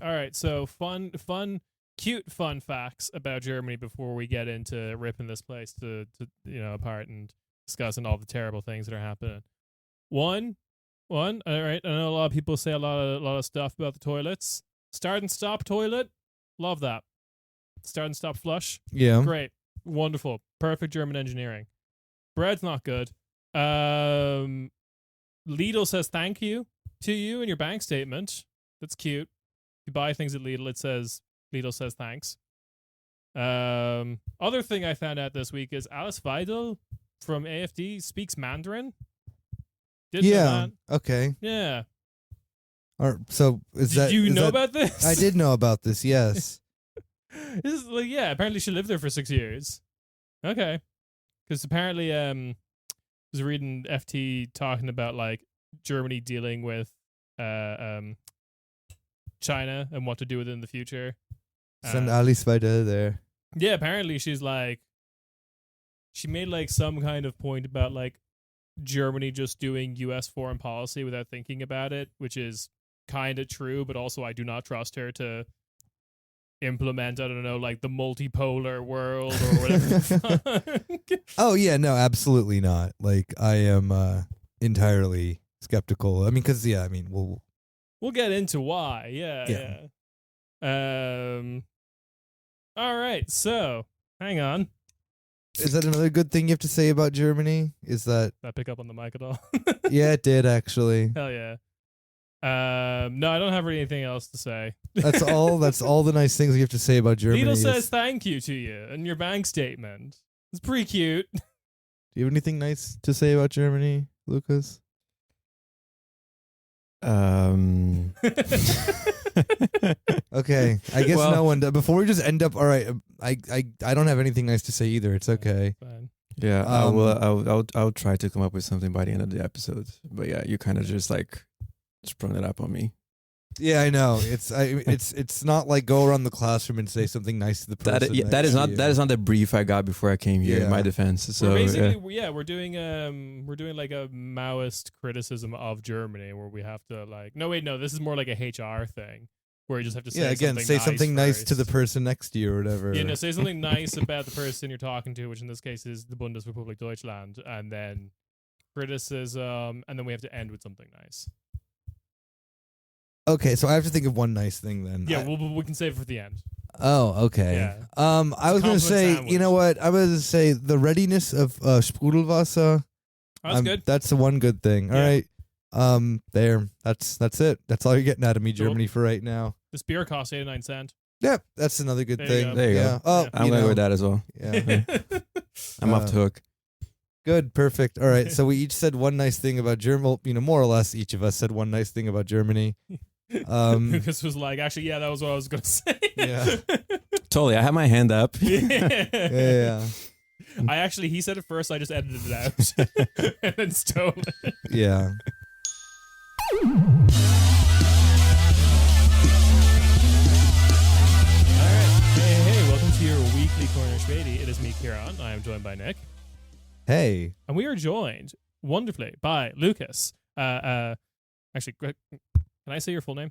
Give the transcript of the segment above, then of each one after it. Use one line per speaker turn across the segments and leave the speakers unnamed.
All right, so cute fun facts about Germany before we get into ripping this place to apart and discussing all the terrible things that are happening. One. All right, I know a lot of people say a lot of stuff about the toilets. Start and stop toilet, love that. Start and stop flush,
Yeah.
great, wonderful, perfect German engineering. Bread's not good. Lidl says thank you to you in your bank statement. That's cute. If you buy things at Lidl, Lidl says thanks. Other thing I found out this week is Alice Weidel from AFD speaks Mandarin. Didn't know that.
Okay.
Yeah.
So
Did you know about this?
I did know about this. Yes.
This is apparently she lived there for 6 years. Okay. Because apparently, I was reading FT talking about like Germany dealing with China and what to do with it in the future.
Send Alice Weidel there.
Yeah, apparently she made like some kind of point about like Germany just doing US foreign policy without thinking about it, which is kind of true, but also I do not trust her to implement, I don't know, like the multipolar world or whatever.
Oh yeah, no, absolutely not. Like I am entirely skeptical. I mean, because
we'll get into why. Yeah. All right, so hang on.
Is that another good thing you have to say about Germany? Is that
Did I pick up on the mic at all?
Yeah, it did actually.
Hell yeah. No, I don't have anything else to say.
That's all the nice things you have to say about Germany.
Lidl says thank you to you in your bank statement. It's pretty cute.
Do you have anything nice to say about Germany, Lucas? Okay, I guess no one does. Before we just end up, all right. I don't have anything nice to say either. It's okay.
Fine.
Yeah, I'll try to come up with something by the end of the episode. But yeah, you kind of just sprung it up on me.
Yeah, I know. It's not like go around the classroom and say something nice to the person.
That is not the brief I got before I came here. In my defense, so
we're basically we're doing like a Maoist criticism of Germany where we have to this is more like a HR thing where you just have to say
something nice to the person next to you or whatever.
Yeah, no, say something nice about the person you're talking to, which in this case is the Bundesrepublik Deutschland, and then criticism, and then we have to end with something nice.
Okay, so I have to think of one nice thing then.
Yeah, we can save it for the end.
Oh, okay.
Yeah.
I was going to say,
sandwich.
you know what? I was going to say the readiness of Sprudelwasser.
That's good.
That's the one good thing. All right. There. That's it. That's all you're getting out of me, Germany, for right now.
This beer costs 89 cents.
Yeah, that's another good thing.
There you go.
Oh,
I'm going with that as well.
Yeah.
I'm off the hook.
Good, perfect. All right, so we each said one nice thing about Germany. More or less, each of us said one nice thing about Germany.
Lucas was like, actually, yeah, that was what I was going to say.
Yeah.
Totally, I have my hand up.
Yeah.
He said it first, I just edited it out and then stole it.
Yeah.
Hey, welcome to your weekly Corner Späti. It is me, Kieran. I am joined by Nick.
Hey.
And we are joined wonderfully by Lucas. Actually, can I say your full name?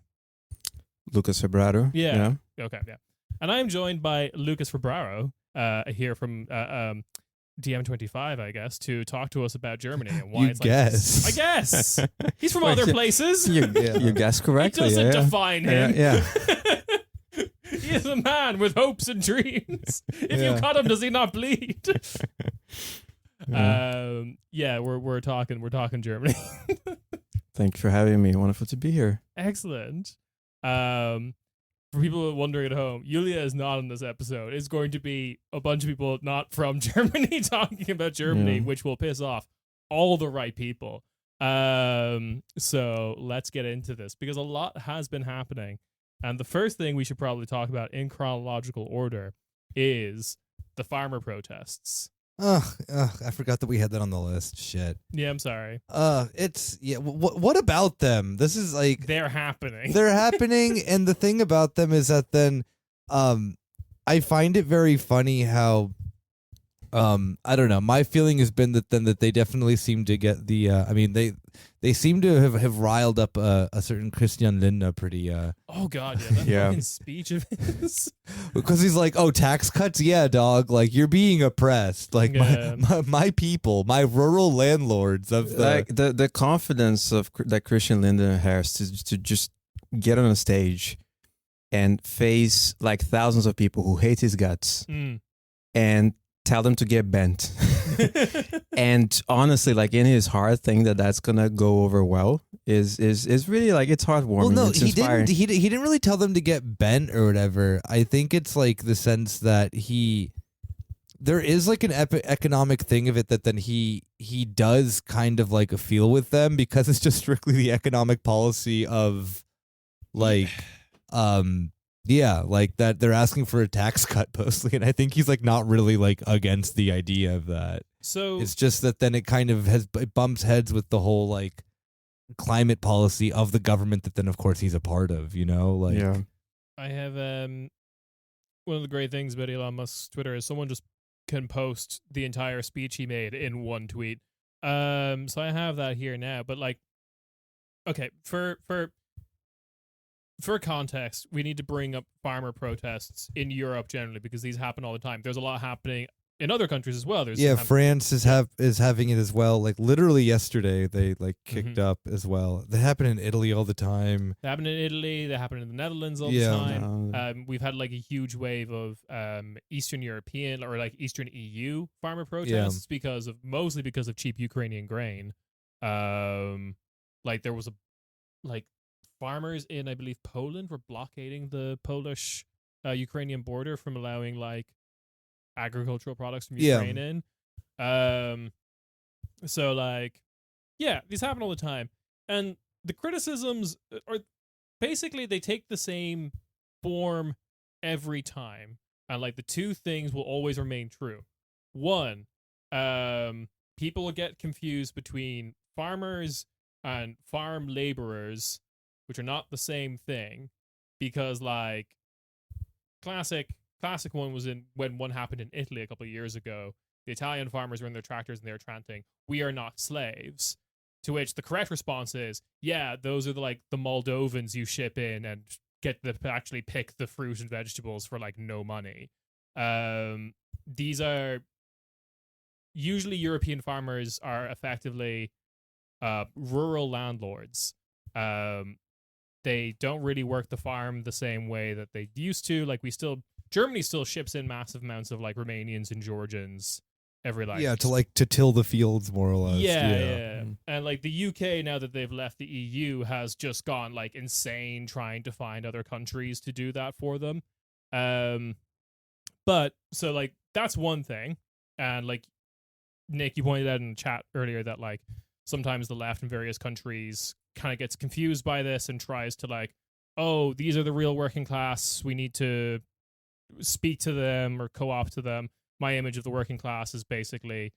Lucas Febraro.
Yeah. Okay, yeah. And I am joined by Lucas Febraro here from DM25, I guess, to talk to us about Germany and why it's
guess.
I guess. He's from other places.
You guessed correctly.
He doesn't define him.
Yeah.
He is a man with hopes and dreams. If you cut him, does he not bleed? We're talking Germany.
Thank you for having me. Wonderful to be here.
Excellent. For people wondering at home, Yulia is not on this episode. It's going to be a bunch of people not from Germany talking about Germany, which will piss off all the right people. So let's get into this because a lot has been happening. And the first thing we should probably talk about in chronological order is the farmer protests.
I forgot that we had that on the list. Shit.
Yeah, I'm sorry.
What about them? This is like
they're happening.
They're happening, and the thing about them is that then, I find it very funny how I don't know. My feeling has been that they definitely seem to get the. I mean, they seem to have riled up a certain Christian Lindner pretty.
Oh God, yeah, that fucking speech of his.
Because he's like, oh, tax cuts, yeah, dog. Like you're being oppressed. Like my people, my rural landlords of the
like the confidence of that Christian Lindner has to just get on a stage and face like thousands of people who hate his guts and tell them to get bent. And honestly, like in his heart, think that that's gonna go over well is really like it's heartwarming.
Well, no,
it's
he
inspiring.
didn't. He didn't really tell them to get bent or whatever. I think it's like the sense that there is like an economic thing of it that then he does kind of like a feel with them because it's just strictly the economic policy of like yeah, like that they're asking for a tax cut mostly, and I think he's like not really like against the idea of that.
So
it's just that then it kind of it bumps heads with the whole like climate policy of the government that then of course he's a part of, you know? Like
yeah.
I have one of the great things about Elon Musk's Twitter is someone just can post the entire speech he made in one tweet. So I have that here now, but like okay, for context, we need to bring up farmer protests in Europe generally because these happen all the time. There's a lot happening in other countries as well.
France is having it as well. Like literally yesterday, they like kicked up as well. They happen in Italy all the time.
They happen in Italy. They happen in the Netherlands all the time. We've had like a huge wave of Eastern European or like Eastern EU farmer protests mostly because of cheap Ukrainian grain. Like there was farmers in, I believe, Poland were blockading the Polish Ukrainian border from allowing like agricultural products from Ukraine in. So like, yeah, these happen all the time. And the criticisms are basically they take the same form every time. And like the two things will always remain true. One, people will get confused between farmers and farm laborers, which are not the same thing, because like classic one was when one happened in Italy a couple of years ago. The Italian farmers were in their tractors and they were chanting, "We are not slaves." To which the correct response is, "Yeah, those are the Moldovans you ship in and get to actually pick the fruit and vegetables for like no money." These are usually European farmers are effectively rural landlords. They don't really work the farm the same way that they used to. Like Germany still ships in massive amounts of like Romanians and Georgians every
to till the fields more or less.
Yeah. And like the UK, now that they've left the EU, has just gone like insane trying to find other countries to do that for them. But so like that's one thing. And like Nick, you pointed out in the chat earlier that like sometimes the left in various countries kind of gets confused by this and tries to like, oh, these are the real working class, we need to speak to them or co-opt to them. My image of the working class is basically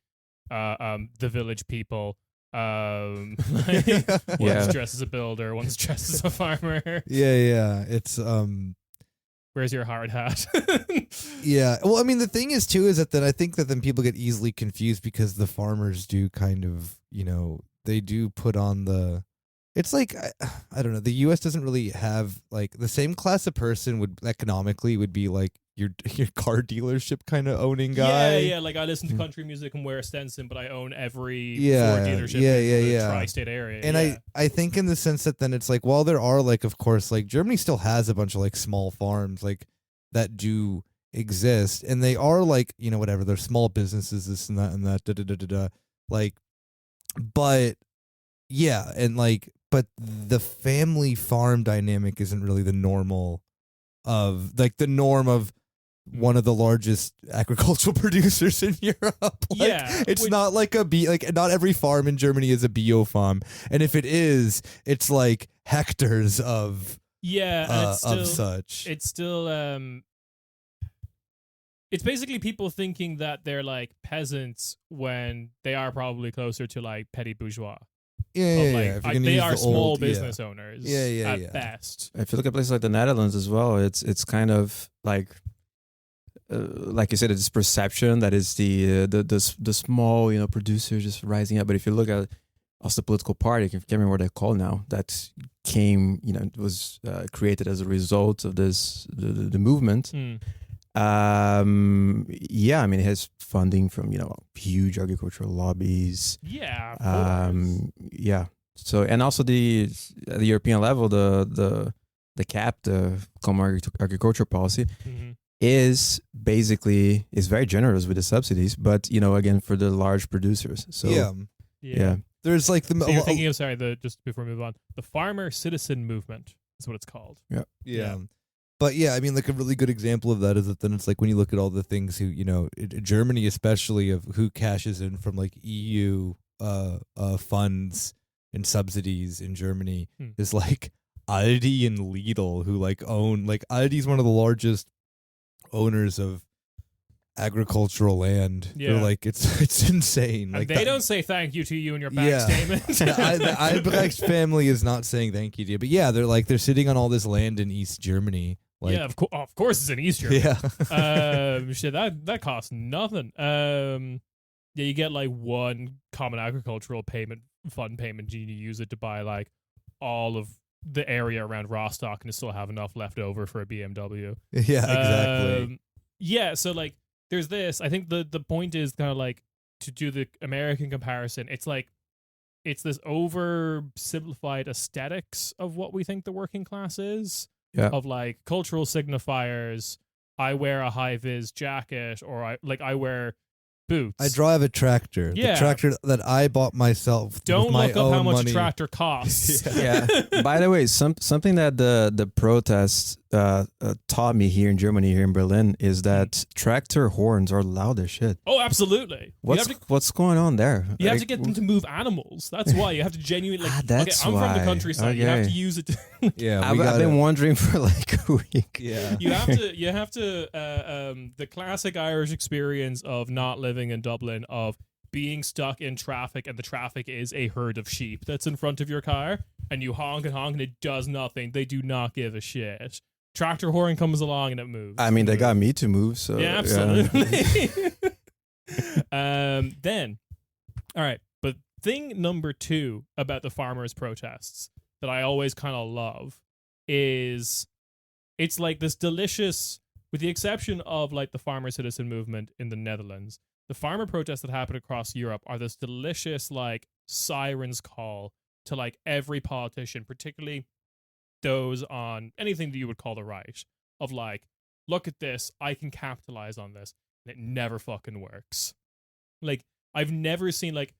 the village people. One's dressed as a builder, one's dressed as a farmer.
It's
where's your hard hat?
Yeah, well, I mean, the thing is too is that I think that then people get easily confused because the farmers do kind of, you know, they do put on the, it's like I don't know, the US doesn't really have like the same class of person would economically would be like your car dealership kind of owning guy.
Yeah, like I listen to country music and wear a Stenson, but I own every Ford dealership in the tri-state area.
And I think in the sense that then it's like, while there are like, of course, like Germany still has a bunch of like small farms like that do exist, and they are like, you know, whatever, they're small businesses, this and that, like, but yeah, and like, but the family farm dynamic isn't really the norm of one of the largest agricultural producers in Europe. It's not like not every farm in Germany is a bio farm, and if it is, it's like hectares of of such.
It's still it's basically people thinking that they're like peasants when they are probably closer to like petty bourgeois. They are small business owners at best.
If you look at places like the Netherlands as well, it's kind of like like you said, it's perception that is the small producers just rising up. But if you look at also the political party, I can't remember what they're called now, that came, it was created as a result of this the movement. Yeah, I mean, it has funding from huge agricultural lobbies.
Yeah, of course.
Yeah. So, and also at the European level, the CAP, the Common Agricultural Policy, is very generous with the subsidies, but again, for the large producers. So yeah.
There's like
So you're thinking of just before we move on, the farmer citizen movement is what it's called.
Yeah. But yeah, I mean, like a really good example of that is that then it's like when you look at all the things Germany especially, of who cashes in from like EU funds and subsidies in Germany is like Aldi and Lidl, who like own, like Aldi's one of the largest owners of agricultural land.
Yeah.
They're like it's insane. Like
they don't say thank you to you in your bank statement.
The Albrecht family is not saying thank you to you, but yeah, they're sitting on all this land in East Germany. Like,
yeah, of course it's in East Germany.
Yeah.
Shit, that costs nothing. Yeah, you get like one common agricultural fund payment. You use it to buy like all of the area around Rostock and still have enough left over for a BMW.
Yeah, exactly.
Yeah, so like there's this. I think the point is kind of like, to do the American comparison, it's like it's this oversimplified aesthetics of what we think the working class is.
Yeah.
Of like cultural signifiers. I wear a high vis jacket, or I wear boots.
I drive a tractor.
Yeah.
The tractor that I bought myself.
Don't
with my
look up
own
how much
money.
a tractor costs.
Yeah. By the way, something that the protests taught me here in Germany, here in Berlin, is that tractor horns are loud as shit.
Oh, absolutely.
What's going on there?
You have to get them to move animals. That's why you have to genuinely.
That's
I'm from
why.
the countryside. You have to use it.
Yeah,
I've been wondering for like a week.
Yeah.
You have to. The classic Irish experience of not living in Dublin, of being stuck in traffic, and the traffic is a herd of sheep that's in front of your car, and you honk and it does nothing. They do not give a shit. Tractor horn comes along and it moves.
I mean, they got me to move, so
yeah, absolutely. Then, all right, but thing number 2 about the farmers' protests that I always kind of love is it's like this delicious, with the exception of like the farmer citizen movement in the Netherlands, the farmer protests that happen across Europe are this delicious like siren's call to like every politician, particularly those on anything that you would call the right, of like, look at this, I can capitalize on this, and it never fucking works. Like, I've never seen like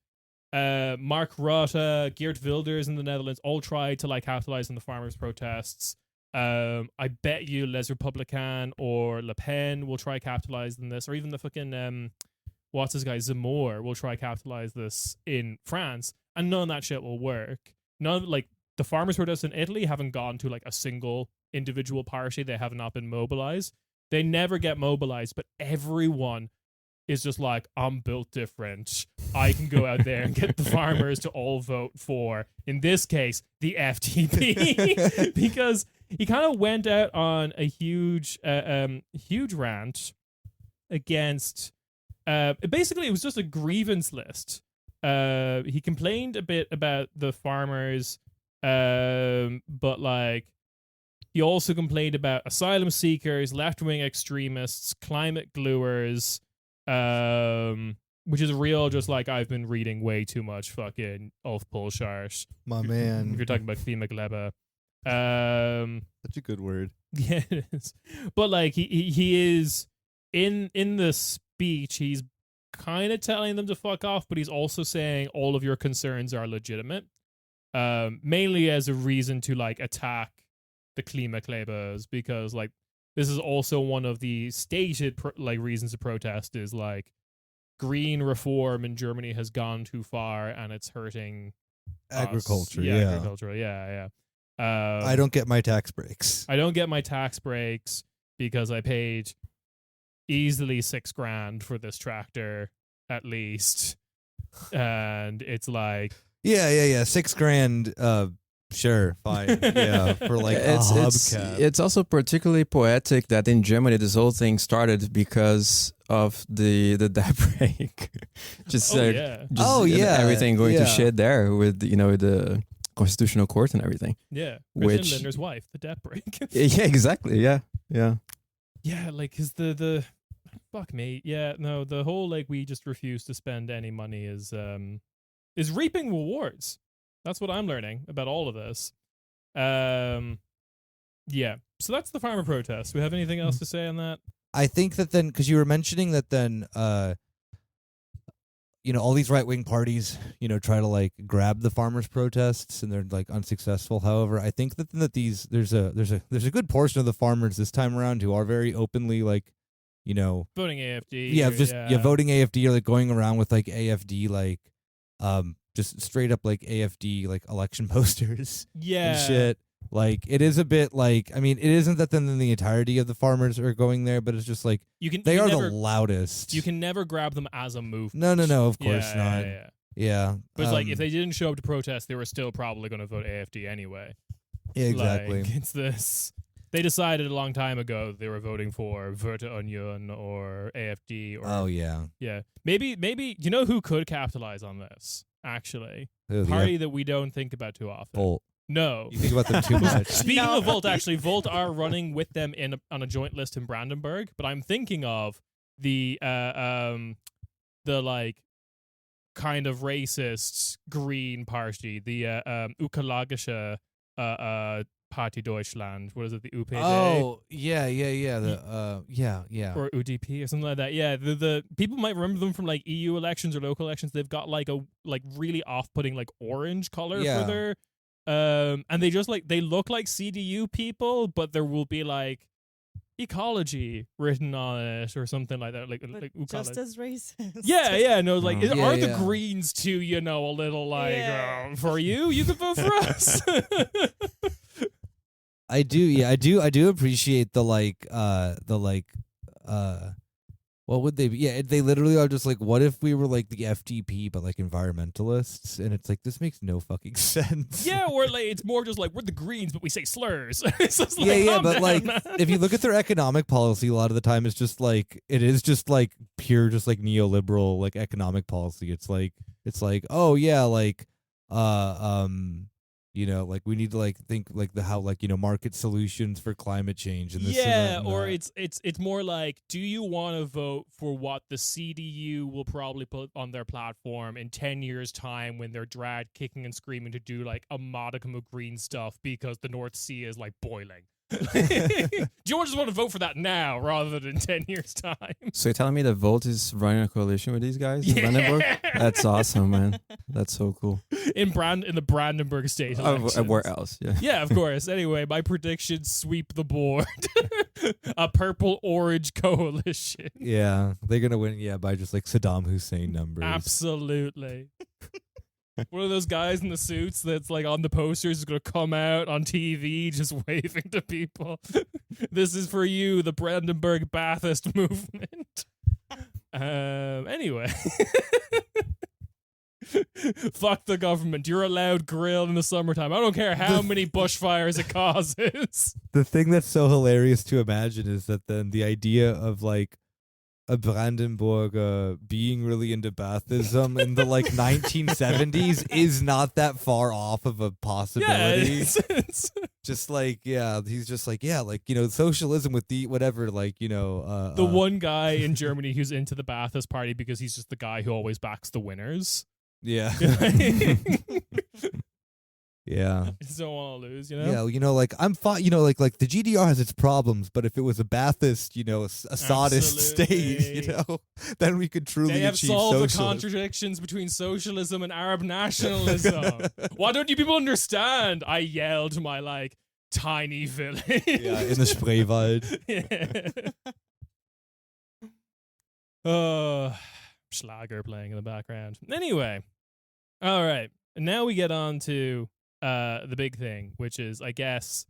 Mark Rutte, Geert Wilders in the Netherlands all tried to like capitalize on the farmers' protests. I bet you Les Republicains or Le Pen will try capitalize on this, or even the fucking what's this guy Zemmour will try capitalize this in France, and none of that shit will work. None, like, the farmers' protests in Italy haven't gone to like a single individual party. They have not been mobilized. They never get mobilized, but everyone is just like, I'm built different. I can go out there and get the farmers to all vote for, in this case, the FDP, because he kind of went out on a huge rant against. Basically, it was just a grievance list. He complained a bit about the farmers. But like, he also complained about asylum seekers, left-wing extremists, climate gluers, which is real. Just like, I've been reading way too much fucking Ulf Polschardt.
My man.
If you're talking about Klimakleber.
Such a good word.
Yeah, it is. But like, he is in the speech, he's kind of telling them to fuck off, but he's also saying all of your concerns are legitimate. Mainly as a reason to like attack the Klimaklebers, because like this is also one of the stated reasons to protest is like green reform in Germany has gone too far and it's hurting
Agriculture.
us.
Yeah.
Agriculture. Yeah.
I don't get my tax breaks.
I don't get my tax breaks because I paid easily $6,000 for this tractor at least, and it's like.
Yeah. $6,000 Sure, fine. Yeah, for like a hubcap.
It's also particularly poetic that in Germany this whole thing started because of the debt break. just everything going to shit there with the constitutional court and everything.
Yeah,
Which
Linder's wife, the debt break.
Yeah, exactly. Yeah.
Yeah, like cause the fuck me. Yeah, no, the whole like we just refuse to spend any money is reaping rewards. That's what I'm learning about all of this. Yeah. So that's the farmer protest. Do we have anything else to say on that?
I think that then, because you were mentioning that then, all these right-wing parties, try to like grab the farmers' protests and they're like unsuccessful. However, I think that there's a good portion of the farmers this time around who are very openly like,
voting AFD.
Yeah, voting AFD or like going around with like AFD like, just straight up like AFD like election posters.
Yeah.
And shit. Like it is a bit like, I mean, it isn't that then the entirety of the farmers are going there, but it's just like they are the loudest.
You can never grab them as a movement.
No, of course not. Yeah.
But it's like if they didn't show up to protest, they were still probably going to vote AFD anyway.
Yeah, exactly.
Like, it's this. They decided a long time ago they were voting for Werte Union or AFD or
oh yeah.
Yeah. Maybe you know who could capitalize on this? Actually,
Who,
party that we don't think about too often.
Volt.
No,
you think about them too much.
Speaking of Volt, actually, Volt are running with them on a joint list in Brandenburg. But I'm thinking of the like kind of racist Green Party, the Ökologische Party Deutschland. What is it? The UPD?
Oh, yeah. Yeah.
Or UDP or something like that. Yeah, the people might remember them from like EU elections or local elections. They've got like a really off-putting like orange color for their and they just like they look like CDU people, but there will be like ecology written on it or something like that, like
just as racist.
Yeah, no, like are the
yeah.
Greens too? A little like for you could vote for us.
I do appreciate the what would they be? Yeah, they literally are just like, what if we were like the FDP but like environmentalists? And it's like, this makes no fucking sense.
Yeah, or like it's more just like we're the Greens but we say slurs. So
but like if you look at their economic policy, a lot of the time it's just like it is just like pure just like neoliberal like economic policy. It's like oh yeah, like like we need to like think like how like market solutions for climate change and this and that and
or
that.
it's more like, do you want to vote for what the CDU will probably put on their platform in 10 years time when they're dragged kicking and screaming to do like a modicum of green stuff because the North Sea is like boiling? Do you just want to vote for that now rather than 10 years time?
So you're telling me that Volt is running a coalition with these guys in Brandenburg? That's awesome, man. That's so cool.
In the Brandenburg state elections.
Where else? Yeah.
Yeah, of course. Anyway, my predictions sweep the board. A purple-orange coalition.
Yeah, they're gonna win. By just like Saddam Hussein numbers.
Absolutely. One of those guys in the suits that's like on the posters is going to come out on TV just waving to people. This is for you, the Brandenburg Baathist movement. Anyway. Fuck the government. You're allowed grill in the summertime. I don't care how many bushfires it causes.
The thing that's so hilarious to imagine is that then the idea of like a Brandenburger being really into Baathism in the like 1970s is not that far off of a possibility.
Yeah, it's
just like he's just like socialism with the whatever
the one guy in Germany who's into the Baathist party because he's just the guy who always backs the winners.
Yeah. Yeah.
Just don't want to lose,
Yeah, like I'm fine, like the GDR has its problems, but if it was a Baathist, Assadist state, then we could truly
they have
achieve
solved
socialism.
the contradictions between socialism and Arab nationalism. Why don't you people understand? I yelled my like tiny village.
Yeah, in the Spreewald.
Yeah. Schlager playing in the background. Anyway, all right. And now we get on to the big thing, which is, I guess,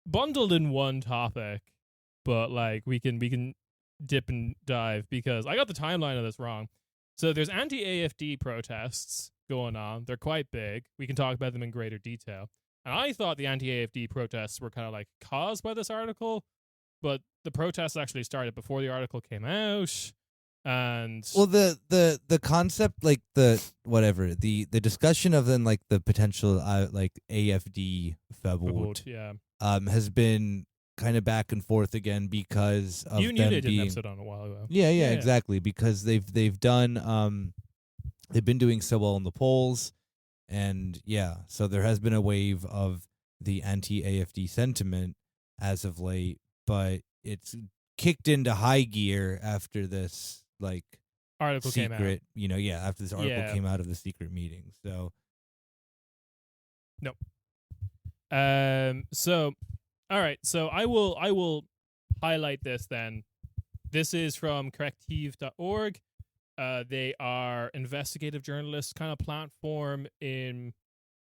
bundled in one topic, but like we can dip and dive because I got the timeline of this wrong. So there's anti-AFD protests going on. They're quite big. We can talk about them in greater detail. And I thought the anti-AFD protests were kind of like caused by this article, but the protests actually started before the article came out. And
well, the concept, like the discussion of then like the potential like AFD Verbot,
yeah,
has been kind of back and forth again because of
you
them
did
being,
an episode on it a while ago.
Yeah, exactly, because they've done they've been doing so well in the polls, and so there has been a wave of the anti-AFD sentiment as of late, but it's kicked into high gear after this like
article
secret,
came out.
After this article came out of the secret meeting. So
no. So all right, so I will highlight this then. This is from corrective.org. They are investigative journalists kind of platform in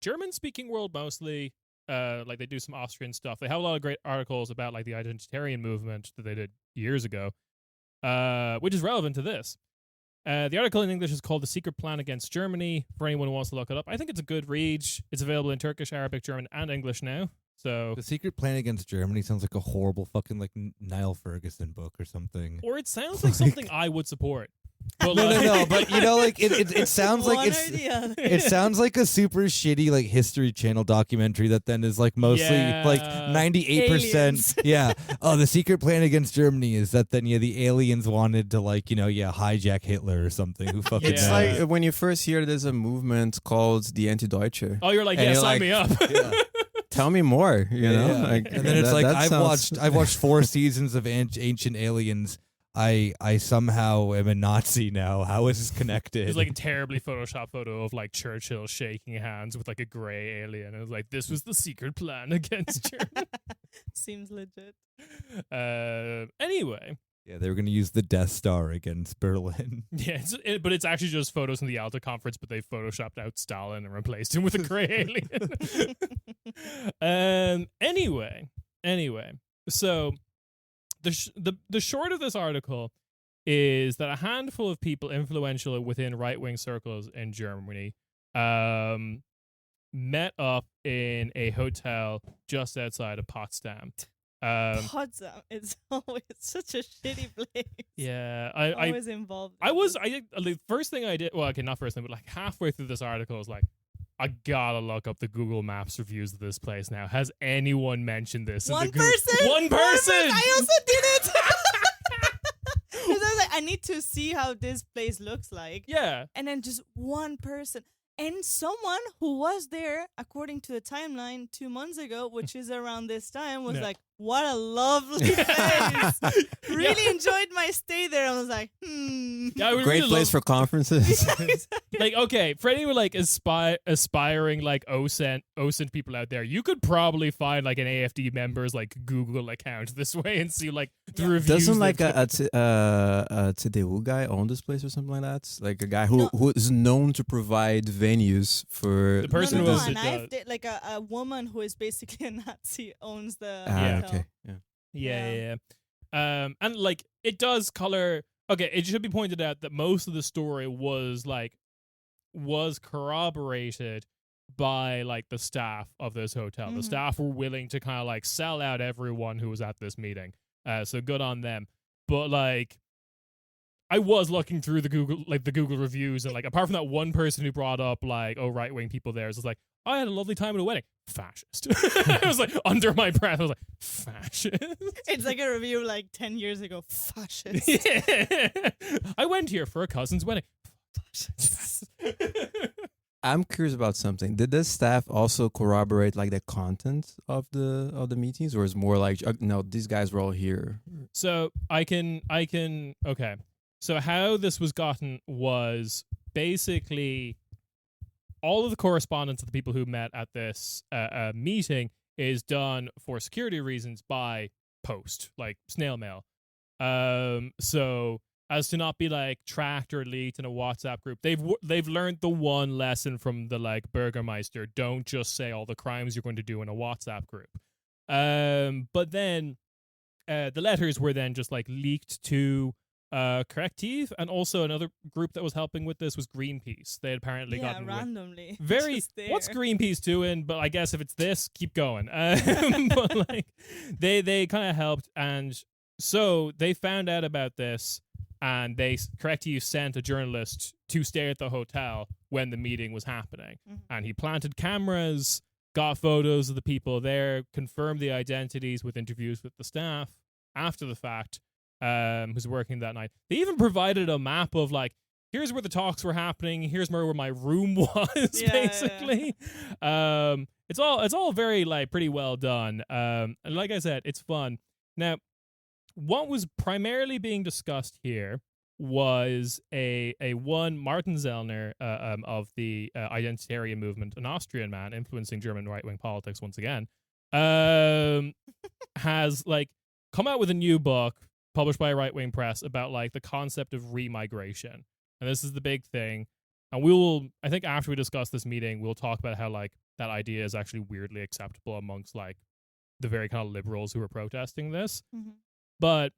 German-speaking world mostly. Like they do some Austrian stuff. They have a lot of great articles about like the identitarian movement that they did years ago, which is relevant to this. The article in English is called "The Secret Plan Against Germany." For anyone who wants to look it up, I think it's a good read. It's available in Turkish, Arabic, German, and English now. So
The Secret Plan Against Germany sounds like a horrible fucking like Niall Ferguson book or something.
or it sounds like something I would support. But
No, but like it sounds like
One or the other.
it sounds like a super shitty like History Channel documentary that then is like mostly like 98%. Yeah. Oh, the secret plan against Germany is that then the aliens wanted to like hijack Hitler or something. Who fucking
It's
knows?
like when you first hear there's a movement called the Anti-Deutsche.
Oh, you're like,
And
yeah,
you're
sign
like,
me up.
Tell me more, you know?
Yeah.
Like,
And then it's
that-
like
that
I've watched 4 seasons of Ancient Aliens. I somehow am a Nazi now. How is this connected?
It's like a terribly photoshopped photo of like Churchill shaking hands with like a gray alien. And it was like, this was the secret plan against Germany.
Seems legit.
Anyway.
Yeah, they were going to use the Death Star against Berlin.
Yeah, but it's actually just photos from the Alta Conference, but they photoshopped out Stalin and replaced him with a gray alien. Anyway. So the short of this article is that a handful of people influential within right-wing circles in Germany met up in a hotel just outside of Potsdam.
Potsdam is always such a shitty place.
Yeah,
Always involved.
the first thing I did, well, okay, not first thing, but like halfway through this article, I was like, I gotta look up the Google Maps reviews of this place now. Has anyone mentioned this?
One
in the
person.
One person.
I also did it. 'Cause I was like, I need to see how this place looks like.
Yeah.
And then just one person. And someone who was there, according to the timeline, 2 months ago, which is around this time, was
Yeah.
like, what a lovely place. Really enjoyed my stay there. I was like,
Yeah, I would
Great
really
place for conferences.
like, okay, for anyone like aspiring like OSINT people out there, you could probably find like an AFD member's like Google account this way and see like the reviews.
Doesn't like
they've
a CDU guy own this place or something like that? Like a guy who is known to provide venues for
The person
no,
who
no,
owns
and
it
I've
does.
did, like a woman who is basically a Nazi owns the
Yeah.
hotel.
Okay. Yeah.
Yeah. And like it does color. Okay, it should be pointed out that most of the story was corroborated by like the staff of this hotel. The
Mhm.
staff were willing to kind of like sell out everyone who was at this meeting. So good on them. But like, I was looking through the Google reviews, and like apart from that one person who brought up like, oh, right wing people there, it's like, I had a lovely time at a wedding. Fascist. It was like under my breath. I was like, fascist.
It's like a review like 10 years ago. Fascist.
Yeah. I went here for a cousin's wedding.
I'm curious about something. Did the staff also corroborate like the content of the meetings, or is more like no, these guys were all here?
So I can okay. So how this was gotten was basically all of the correspondence of the people who met at this meeting is done for security reasons by post, like snail mail. So as to not be like tracked or leaked in a WhatsApp group. They've learned the one lesson from the like Bürgermeister: don't just say all the crimes you're going to do in a WhatsApp group. But then the letters were then just like leaked to Corrective, and also another group that was helping with this was Greenpeace. They had apparently gotten
randomly.
very
just there.
what's Greenpeace doing? But I guess if it's this, keep going. But like they kind of helped, and so they found out about this, and Corrective sent a journalist to stay at the hotel when the meeting was happening, and he planted cameras, got photos of the people there, confirmed the identities with interviews with the staff after the fact. Who's working that night. They even provided a map of like, here's where the talks were happening, here's where my room was, basically. Yeah. It's all very like pretty well done. And like I said, it's fun. Now, what was primarily being discussed here was a one Martin Zellner of the identitarian movement, an Austrian man influencing German right-wing politics once again, has like come out with a new book published by a right-wing press about like the concept of remigration. And this is the big thing. And I think after we discuss this meeting, we'll talk about how like that idea is actually weirdly acceptable amongst like the very kind of liberals who are protesting this. But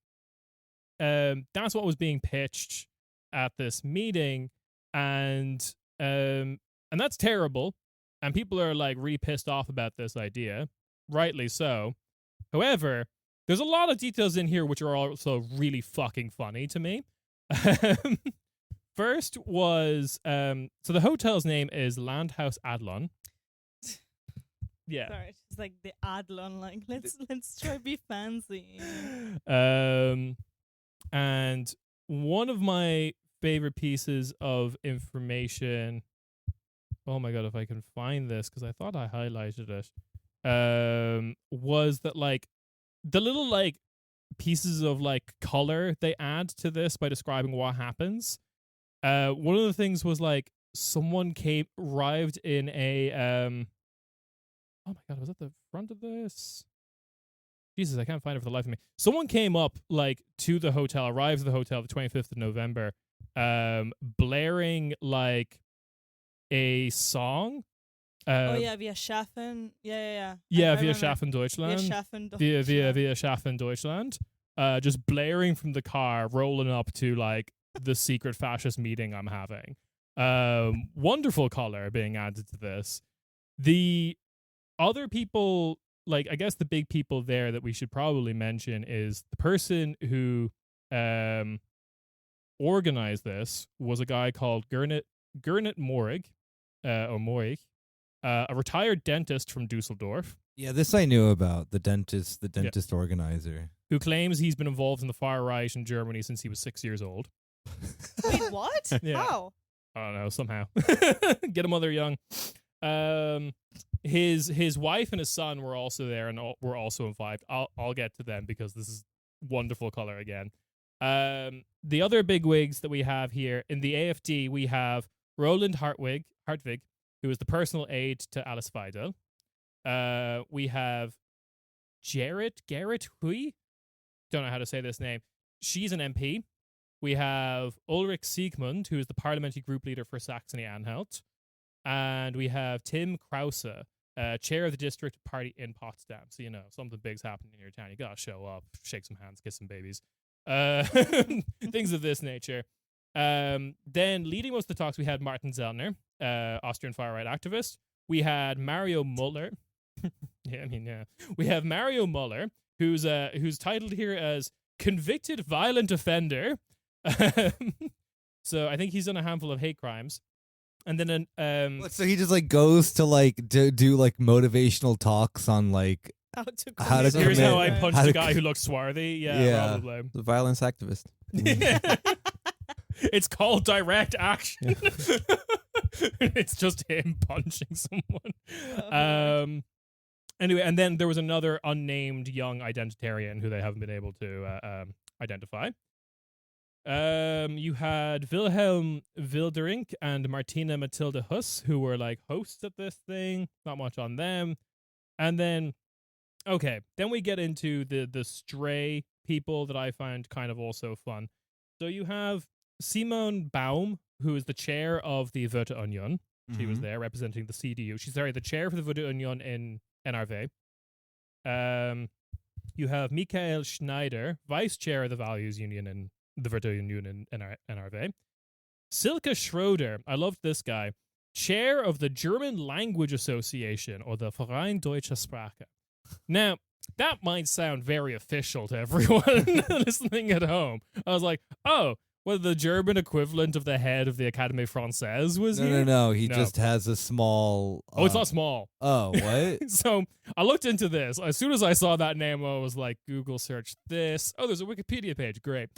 that's what was being pitched at this meeting. And that's terrible. And people are like really pissed off about this idea. Rightly so. However, there's a lot of details in here which are also really fucking funny to me. First was, so the hotel's name is Landhaus Adlon. Yeah.
Sorry, it's like the Adlon, like, let's try to be fancy.
And one of my favorite pieces of information, oh my god, if I can find this, because I thought I highlighted it, was that like, the little like pieces of like color they add to this by describing what happens. One of the things was like someone arrived in a oh my god, was that the front of this? Jesus, I can't find it for the life of me. Someone came up like to the hotel, arrived at the hotel the 25th of November, blaring like a song.
Via Schaffen.
Yeah, via Schaffen Deutschland. Via Schaffen Deutschland. Just blaring from the car, rolling up to like the secret fascist meeting I'm having. Wonderful color being added to this. The other people, like I guess the big people there that we should probably mention is the person who organized this was a guy called Gernot Morig, or Morig. A retired dentist from Dusseldorf.
Yeah, this I knew about, the dentist organizer.
Who claims he's been involved in the far right in Germany since he was 6 years old.
Wait, what?
Yeah.
How?
I don't know, somehow. Get a mother young. His wife and his son were also there and were also involved. I'll get to them because this is wonderful color again. The other big wigs that we have here, in the AFD, we have Roland Hartwig, who is the personal aide to Alice Weidel. We have Gerrit Hui. Don't know how to say this name. She's an MP. We have Ulrich Siegmund, who is the parliamentary group leader for Saxony-Anhalt. And we have Tim Krause, chair of the district party in Potsdam. So, you know, something big's happening in your town. You gotta show up, shake some hands, kiss some babies. Things of this nature. Then leading most of the talks, we had Martin Zellner, Austrian far-right activist. We had Mario Muller. We have Mario Muller, who's titled here as convicted violent offender. So I think he's done a handful of hate crimes. And then
so he just like goes to like do like motivational talks on like
how to
here's how I punched a guy
co-
who looks swarthy. Yeah, probably.
The violence activist.
It's called direct action. It's just him punching someone. Anyway, and then there was another unnamed young identitarian who they haven't been able to identify. You had Wilhelm Wilderink and Martina Matilda Huss, who were like hosts at this thing. Not much on them. And then, okay, then we get into the stray people that I find kind of also fun. So you have Simone Baum, who is the chair of the Vote Union. She was there representing the CDU. She's the chair for the Vote Union in NRV. You have Michael Schneider, vice chair of the Values Union in the Werteunion NRW. Silke Schroeder, I loved this guy, chair of the German Language Association, or the Verein Deutsche Sprache. Now, that might sound very official to everyone listening at home. I was like, oh, well, the German equivalent of the head of the Académie Française was here?
No. He just has a small.
Oh, it's not small.
Oh, what?
So I looked into this. As soon as I saw that name, I was like, Google search this. Oh, there's a Wikipedia page. Great.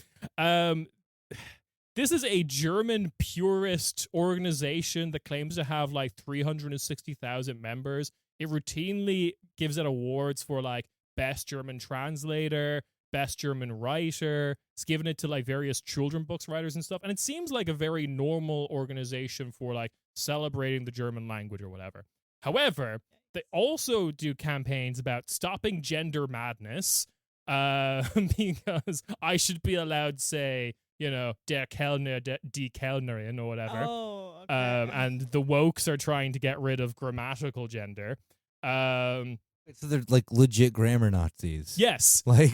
This is a German purist organization that claims to have like 360,000 members. It routinely gives out awards for like best German translator, best German writer. It's given it to like various children books writers and stuff. And it seems like a very normal organization for like celebrating the German language or whatever. However, they also do campaigns about stopping gender madness, because I should be allowed to say, der Kellner, die Kellnerin or whatever.
Oh, okay.
And the wokes are trying to get rid of grammatical gender.
So they're like legit grammar Nazis.
Yes.
Like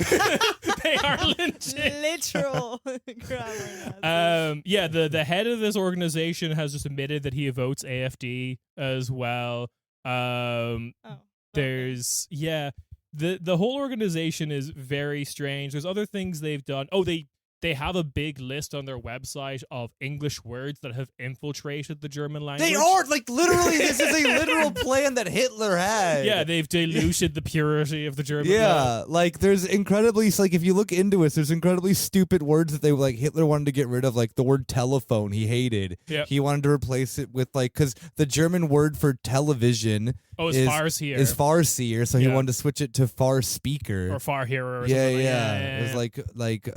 they are legit.
Literal grammar Nazis.
Yeah, the head of this organization has just admitted that he votes AFD as well. There's the whole organization is very strange. There's other things they've done. Oh, they have a big list on their website of English words that have infiltrated the German language.
they are like literally. This is a literal plan that Hitler had.
Yeah, they've diluted the purity of the German language.
Yeah, like there's incredibly like if you look into it, there's incredibly stupid words that they like Hitler wanted to get rid of, like the word telephone. He hated.
Yep.
He wanted to replace it with like because the German word for television
is Farsier.
Is Farsier, so he
Yeah.
wanted to switch it to far speaker
Or far hearer or
yeah,
something.
yeah. It was like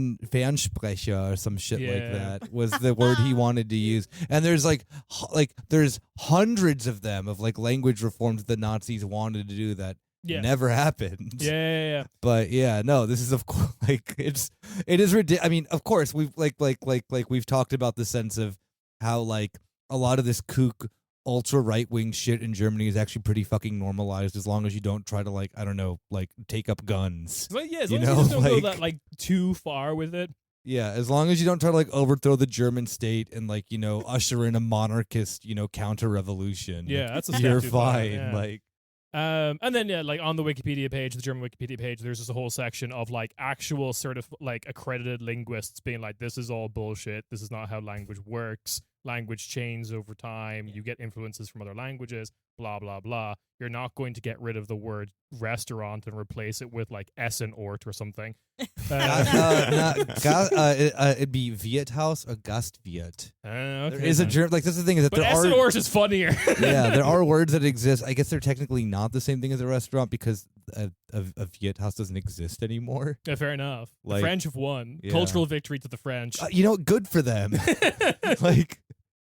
Fernsprecher or some shit like
Yeah.
that was the word he wanted to use. And there's like there's hundreds of them of like language reforms the Nazis wanted to do that never happened.
Yeah.
But yeah, no, this is of course like it is ridiculous. I mean, of course we've like we've talked about the sense of how like a lot of this kook ultra right wing shit in Germany is actually pretty fucking normalized as long as you don't try to like I don't know like take up guns.
But yeah, as
You
long as you
know,
just don't go
like-
that like too far with it.
Yeah, as long as you don't try to like overthrow the German state and like usher in a monarchist counter revolution.
Yeah, that's a step
you're
too far,
fine.
yeah.
Like
And then like on the Wikipedia page, the German Wikipedia page, there's just a whole section of like actual like accredited linguists being like, this is all bullshit. This is not how language works. Language changes over time. You get influences from other languages. Blah blah blah. You're not going to get rid of the word restaurant and replace it with like Essenort or something.
it'd be Wirthaus or Gastwirt.
Okay.
There is a German like this is the thing is that
But
there are
Essenort is funnier.
yeah, there are words that exist. I guess they're technically not the same thing as a restaurant because a Wirthaus doesn't exist anymore.
Yeah, fair enough. The
Like-
French have won.
Yeah.
Cultural victory to the French.
Good for them. Like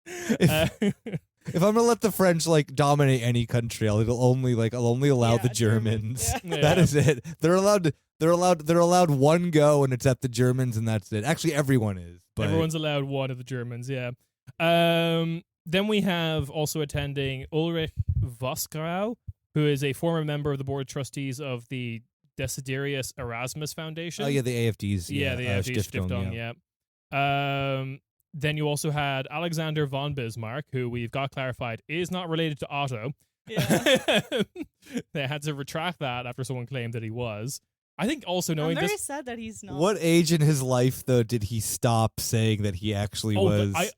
if I'm gonna let the French like dominate any country, I'll only allow the Germans.
Yeah.
That is it. They're allowed one go, and it's at the Germans, and that's it. Actually, everyone is. But
Everyone's allowed one of the Germans, yeah. Then we have also attending Ulrich Vosgrau, who is a former member of the board of trustees of the Desiderius Erasmus Foundation.
oh yeah, the AFDs.
Yeah, the AFD Stiftung, yeah. Then you also had Alexander von Bismarck, who we've got clarified is not related to Otto.
Yeah.
They had to retract that after someone claimed that he was. I think also
I'm
knowing
very
this.
sad that he's not.
What age in his life though did he stop saying that he actually
Oh,
was?
I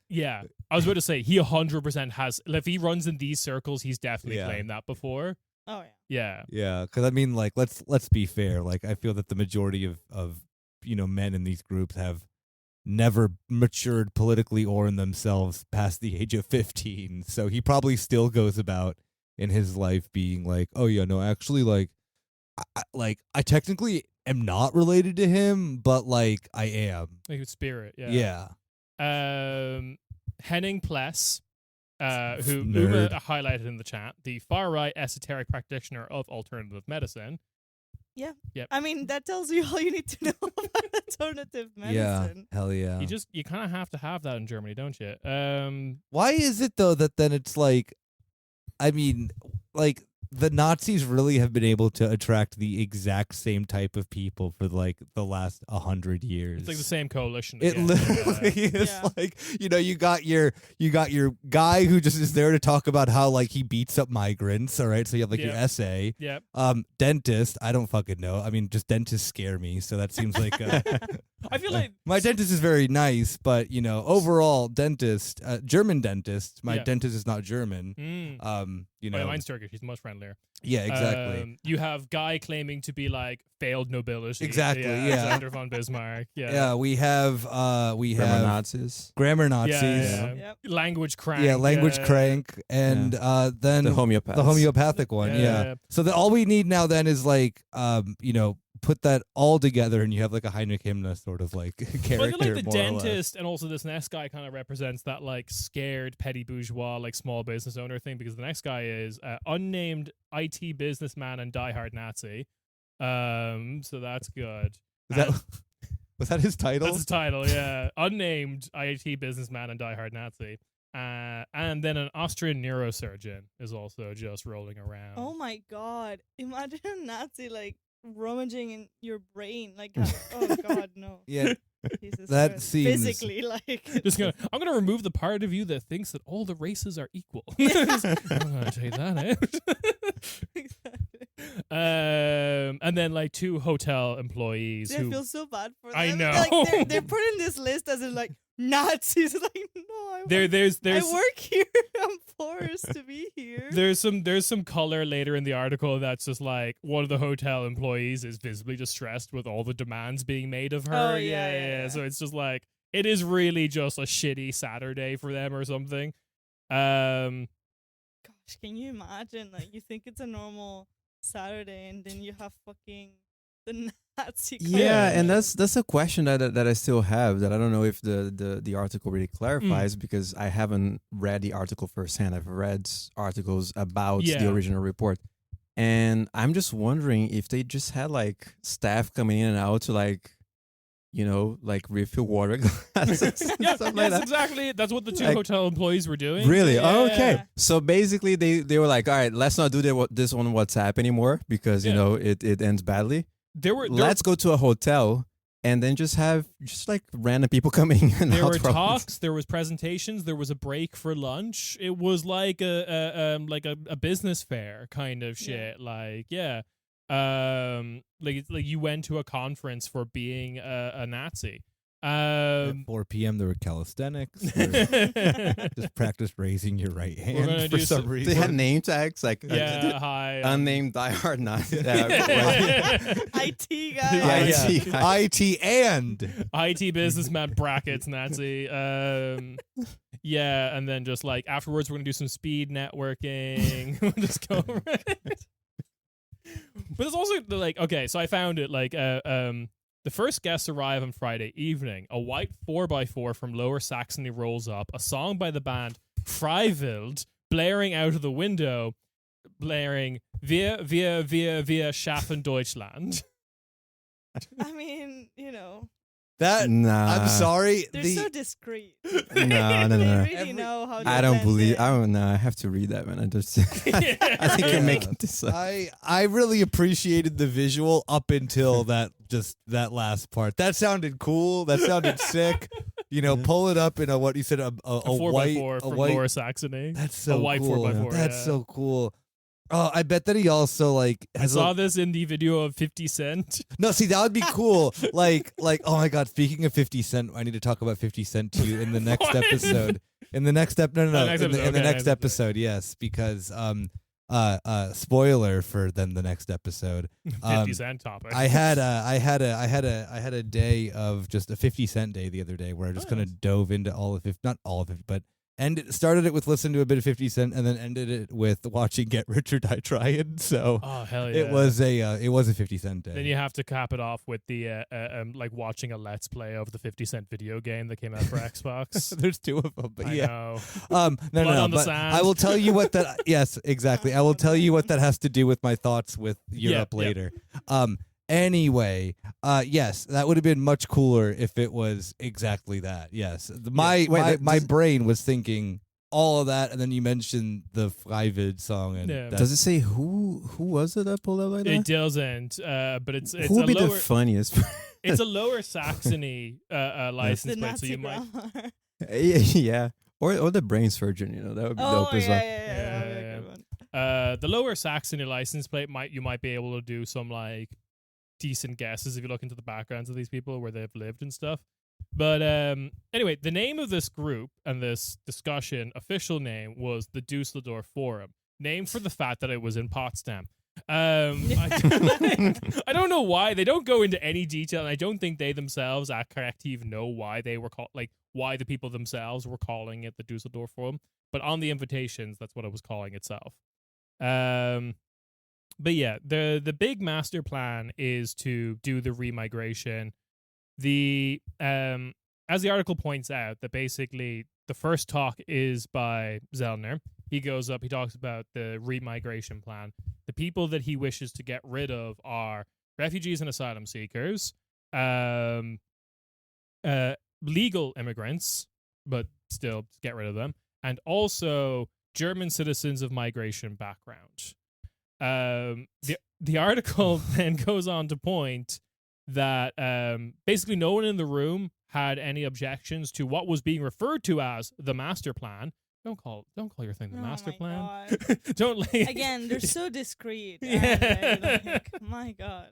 was about to say he 100% has. If he runs in these circles, he's definitely
Yeah.
claimed that before.
Oh yeah.
Yeah.
Yeah, because I mean, like, let's be fair. Like, I feel that the majority of men in these groups have never matured politically or in themselves past the age of 15. So he probably still goes about in his life being like, oh yeah, no, actually, like, I technically am not related to him, but like I am.
Like a spirit. Yeah.
Yeah.
Henning Pless, who
Nerd.
Uma highlighted in the chat, the far right esoteric practitioner of alternative medicine.
Yeah.
Yep.
I mean, that tells you all you need to know about alternative
Yeah.
medicine.
Hell yeah.
You kind of have to have that in Germany, don't you?
Why is it though that then it's like, I mean, like the Nazis really have been able to attract the exact same type of people for like the last 100 years.
It's like the same coalition.
It
again.
literally is
Yeah.
like, you got your guy who just is there to talk about how like he beats up migrants. All right, so you have like your
Yeah.
essay.
Yep.
Dentist. I don't fucking know. I mean, just dentists scare me, so that seems like.
I feel like
My dentist is very nice, but overall dentist, German dentist. My
Yeah.
dentist is not German.
Mm.
You
Oh, yeah,
know.
mine's Turkish. He's much friendlier.
Yeah, exactly.
You have guy claiming to be like failed nobility.
Exactly, yeah.
Alexander von Bismarck. Yeah.
Yeah, we have
Grammar Nazis.
grammar Nazis.
Yeah.
Yep.
Language crank.
Yeah, language crank, and then
The homeopaths.
the homeopathic one.
Yeah.
Yeah. So all we need now then is like, put that all together, and you have like a Heinrich Himmler sort of like character.
Well, I feel like the
more or less.
dentist and also this next guy kind of represents that like scared petty bourgeois, like small business owner thing, because the next guy is unnamed IT businessman and diehard Nazi. So that's good.
Is that, was that his title?
That's his title, yeah. Unnamed IT businessman and diehard Nazi. And then an Austrian neurosurgeon is also just rolling around.
Oh my god! Imagine a Nazi like rummaging in your brain, like oh god, no.
Yeah.
Jesus
That
Christ.
seems-
physically like.
I'm gonna remove the part of you that thinks that all the races are equal. I'm gonna take that out.
Exactly.
And then like two hotel employees
I
who
feel so bad for them.
I know.
Like, they're put in this list as in like Nazis. Like no,
there's
I work here. I'm forced to be here.
there's some color later in the article that's just like one of the hotel employees is visibly distressed with all the demands being made of her.
Oh, yeah.
So it's just like it is really just a shitty Saturday for them or something. Um
Gosh, can you imagine? Like you think it's a normal Saturday, and then you have fucking the Nazi.
Yeah,
coming.
and that's a question that I still have that I don't know if the article really clarifies because I haven't read the article firsthand. I've read articles about
Yeah.
the original report, and I'm just wondering if they just had like staff coming in and out to like refill water glasses and
yeah,
stuff like
yes,
that.
exactly. That's what the two
Like-
hotel employees were doing.
Really?
Yeah.
Oh, okay. So basically, they were like, all right, let's not do this on WhatsApp anymore because
Yeah.
it ends badly.
There were
Let's go to a hotel and then just have like random people coming in and
there
out
were
from it.
talks, there was presentations, there was a break for lunch. It was like a business fair kind of shit. Like like you went to a conference for being a Nazi.
At 4 p.m. there were calisthenics. Just practice raising your right
gonna
hand for
do
some
some-
reason.
They had name tags like
Yeah, hi.
unnamed diehard Nazi.
IT guy.
Yeah,
yeah.
IT guy.
IT and
IT businessman brackets Nazi. Yeah, and then just like afterwards we're gonna do some speed networking. We'll just go over it. But it's also like okay, so I found it like the first guests arrive on Friday evening. A white 4x4 from Lower Saxony rolls up. A song by the band Freiwild blaring out of the window, blaring Wir schaffen Deutschland.
I mean,
that.
Nah.
I'm sorry.
they're
The
so discreet.
No.
They really know how to
I don't
blend
believe.
in.
I don't know. I have to read that, man. I just. I think you're making this up.
I really appreciated the visual up until that last part. That sounded cool. That sounded sick. Pull it up in a what you said a
4x4 from
white.
Lower Saxony.
That's so
a white
cool.
4x4.
That's
yeah.
so cool. Oh, I bet that he also like
I
has
saw this in the video of 50 Cent.
No, see that would be cool. like oh my god, speaking of 50 Cent, I need to talk about 50 Cent to you in the next
What?
episode. In the next in the
next episode,
in the
okay,
next
next
episode, yes, because spoiler for then the next episode.
50 Cent topic.
I had a day of just a 50 Cent day the other day where I just kind of dove into all of it, not all of it, but started it with listening to a bit of 50 Cent and then ended it with watching Get Rich or Die Trying. So
Oh hell yeah!
it was a 50 Cent day.
Then you have to cap it off with the like watching a Let's Play of the 50 Cent video game that came out for Xbox.
There's two of them, but
I
yeah.
know.
No,
Blood
no,
on the
but
sand.
I will tell you what that. Yes, exactly. I will tell you what that has to do with my thoughts with Europe
yeah.
later. Anyway, yes, that would have been much cooler if it was exactly that. Yes, my
Wait,
my brain was thinking all of that, and then you mentioned the Freivid song, and
Yeah.
Does it say who was it that pulled up like that?
It doesn't, but it's
Who would
a
be
lower,
the funniest?
it's a Lower Saxony license
The
plate, so
Nazi
you might.
grammar.
Yeah, or the brain surgeon. That would be
Oh
dope
yeah,
as well.
yeah, that'd be a good one.
The Lower Saxony license plate you might be able to do some like decent guesses if you look into the backgrounds of these people where they've lived and stuff. But anyway, the name of this group and this discussion, official name, was the Dusseldorf Forum, named for the fact that it was in Potsdam. I don't know why they don't go into any detail, and I don't think they themselves at Corrective know why they were why the people themselves were calling it the Dusseldorf Forum. But on the invitations, that's what it was calling itself. But yeah, the big master plan is to do the remigration. The as the article points out, that basically the first talk is by Zellner. He goes up, he talks about the remigration plan. The people that he wishes to get rid of are refugees and asylum seekers, legal immigrants, but still get rid of them, and also German citizens of migration background. The article then goes on to point that basically no one in the room had any objections to what was being referred to as the master plan. Don't call your thing the master
my
plan.
God.
Don't like
Again, they're so discreet.
Yeah.
aren't they? Like, my God.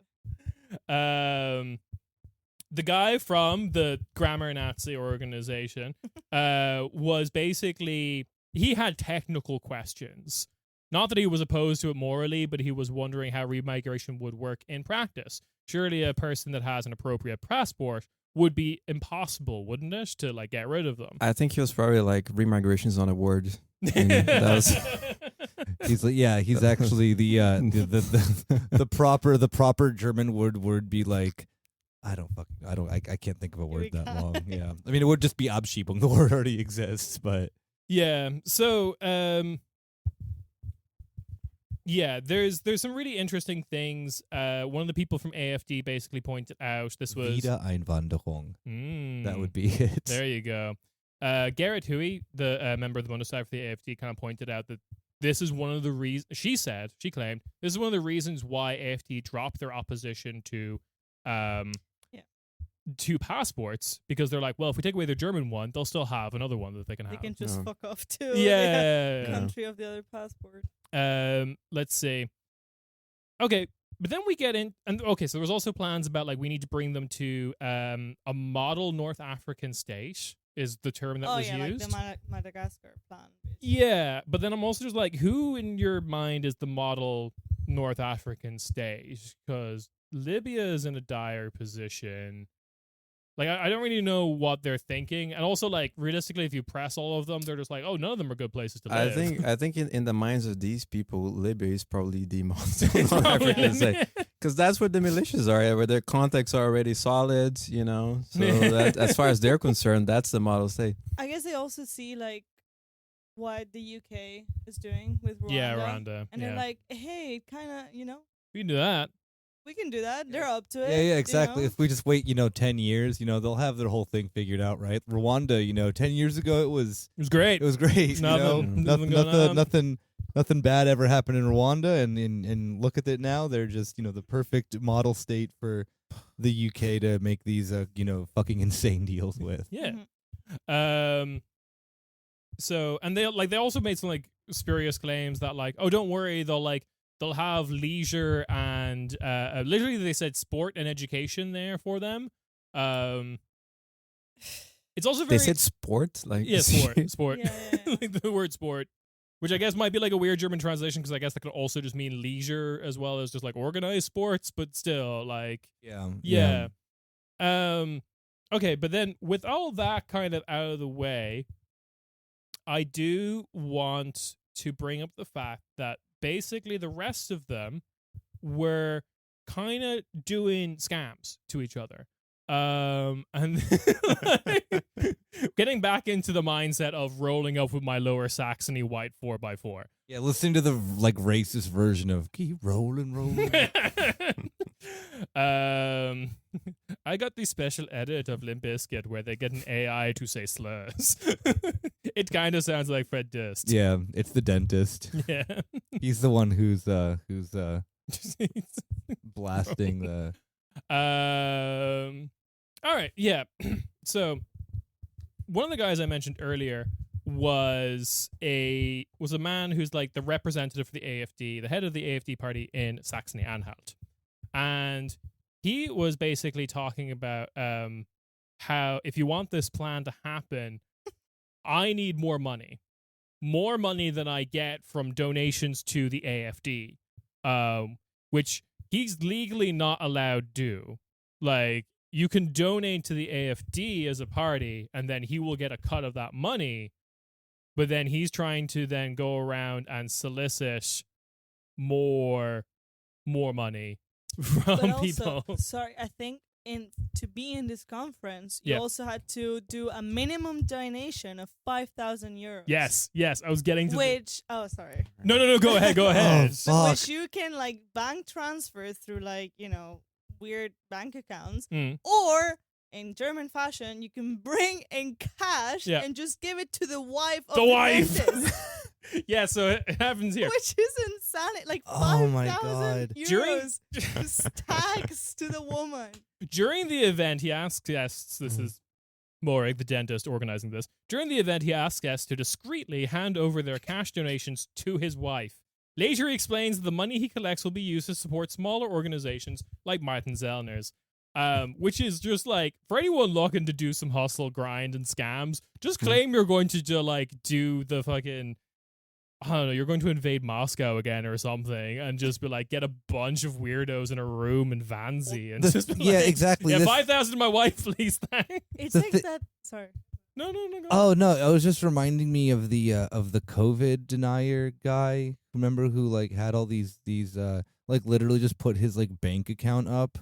The guy from the Grammar Nazi organization was basically, he had technical questions. Not that he was opposed to it morally, but he was wondering how remigration would work in practice. Surely a person that has an appropriate passport would be impossible, wouldn't it, to like get rid of them?
I think he was probably like remigration is not a word. And that was-
He's like, yeah, he's actually the proper German word would be like, I can't think of a
Here we
word that
go.
long. Yeah, I mean it would just be Abschiebung. The word already exists, but
Yeah. So, yeah, there's some really interesting things. One of the people from AFD basically pointed out this was
Wiedereinwanderung. That
Mm,
would be it.
there you go. Gerrit Hui, the member of the Bundestag for the AFD, kind of pointed out that this is one of the reasons. She claimed this is one of the reasons why AFD dropped their opposition to to passports, because they're like, well, if we take away their German one, they'll still have another one that they can
They
have.
can just
No.
fuck off to
Yeah.
the country of the other passport.
Let's see. Okay, but then we get in, and okay, so there was also plans about like we need to bring them to a model North African state is the term that was
like
used.
the Madagascar plan. basically.
Yeah, but then I'm also just like, who in your mind is the model North African state? Because Libya is in a dire position. Like, I don't really know what they're thinking. And also, like, realistically, if you press all of them, they're just like, oh, none of them are good places to
I
live.
think in the minds of these people, Libya is probably the most
It's probably-
because that's where the militias are, where their contacts are already solid, So that, as far as they're concerned, that's the model state.
I guess they also see like what the UK is doing with Rwanda.
Yeah, Rwanda.
And
yeah.
they're like, hey, kind of,
we can do that.
we can do that. They're up to it.
Yeah, exactly.
You know?
If we just wait, 10 years, they'll have their whole thing figured out, right? Rwanda, 10 years ago, it was
It was great.
great.
Nothing going on.
Nothing bad ever happened in Rwanda, and look at it now. They're just, the perfect model state for the UK to make these, fucking insane deals with.
Yeah.
Mhm.
So, and they also made some like spurious claims that like, oh, don't worry, they'll have leisure and literally they said sport and education there for them. It's also very
They said sport, like
yeah, sport,
Yeah, yeah, yeah.
like the word sport, which I guess might be like a weird German translation because I guess that could also just mean leisure as well as just like organized sports, but still like
Yeah.
Okay, but then with all that kind of out of the way, I do want to bring up the fact that basically the rest of them were kind of doing scams to each other. And getting back into the mindset of rolling up with my Lower Saxony white 4x4.
Yeah, listening to the racist version of keep rolling.
I got the special edit of Limp Bizkit where they get an AI to say slurs. It kind of sounds like Fred Durst.
Yeah, it's the dentist.
Yeah.
He's the one who's blasting the.
All right. Yeah. So one of the guys I mentioned earlier was a man who's like the representative for the AFD, the head of the AFD party in Saxony-Anhalt, and he was basically talking about how if you want this plan to happen, I need more money than I get from donations to the AFD, which he's legally not allowed to do. Like, you can donate to the AFD as a party, and then he will get a cut of that money. But then he's trying to then go around and solicit more money from people.
Sorry, I think to be in this conference, you also had to do a minimum donation of 5,000 euros.
Yes, I was getting to
sorry.
No, go ahead.
Oh, fuck.
Which you can like bank transfer through like, weird bank accounts, or in German fashion, you can bring in cash and just give it to the wife of the dentist.
Yeah, so it happens here.
Which is insane. Like 5,000 euros tax to the woman.
During the event, he asks guests, this is Morag, the dentist, organizing this. During the event, he asks guests to discreetly hand over their cash donations to his wife. Later, he explains that the money he collects will be used to support smaller organizations like Martin Zellner's. Which is just like, for anyone looking to do some hustle, grind, and scams, just claim you're going to do the fucking, I don't know, you're going to invade Moscow again or something, and just be like, get a bunch of weirdos in a room in Vanzi, and just be like,
exactly.
Yeah, 5,000 to my wife, please, thanks.
It's like that. Sorry.
No. Go
Oh no, it was just reminding me of the COVID denier guy. Remember who like had all these like literally just put his like bank account up,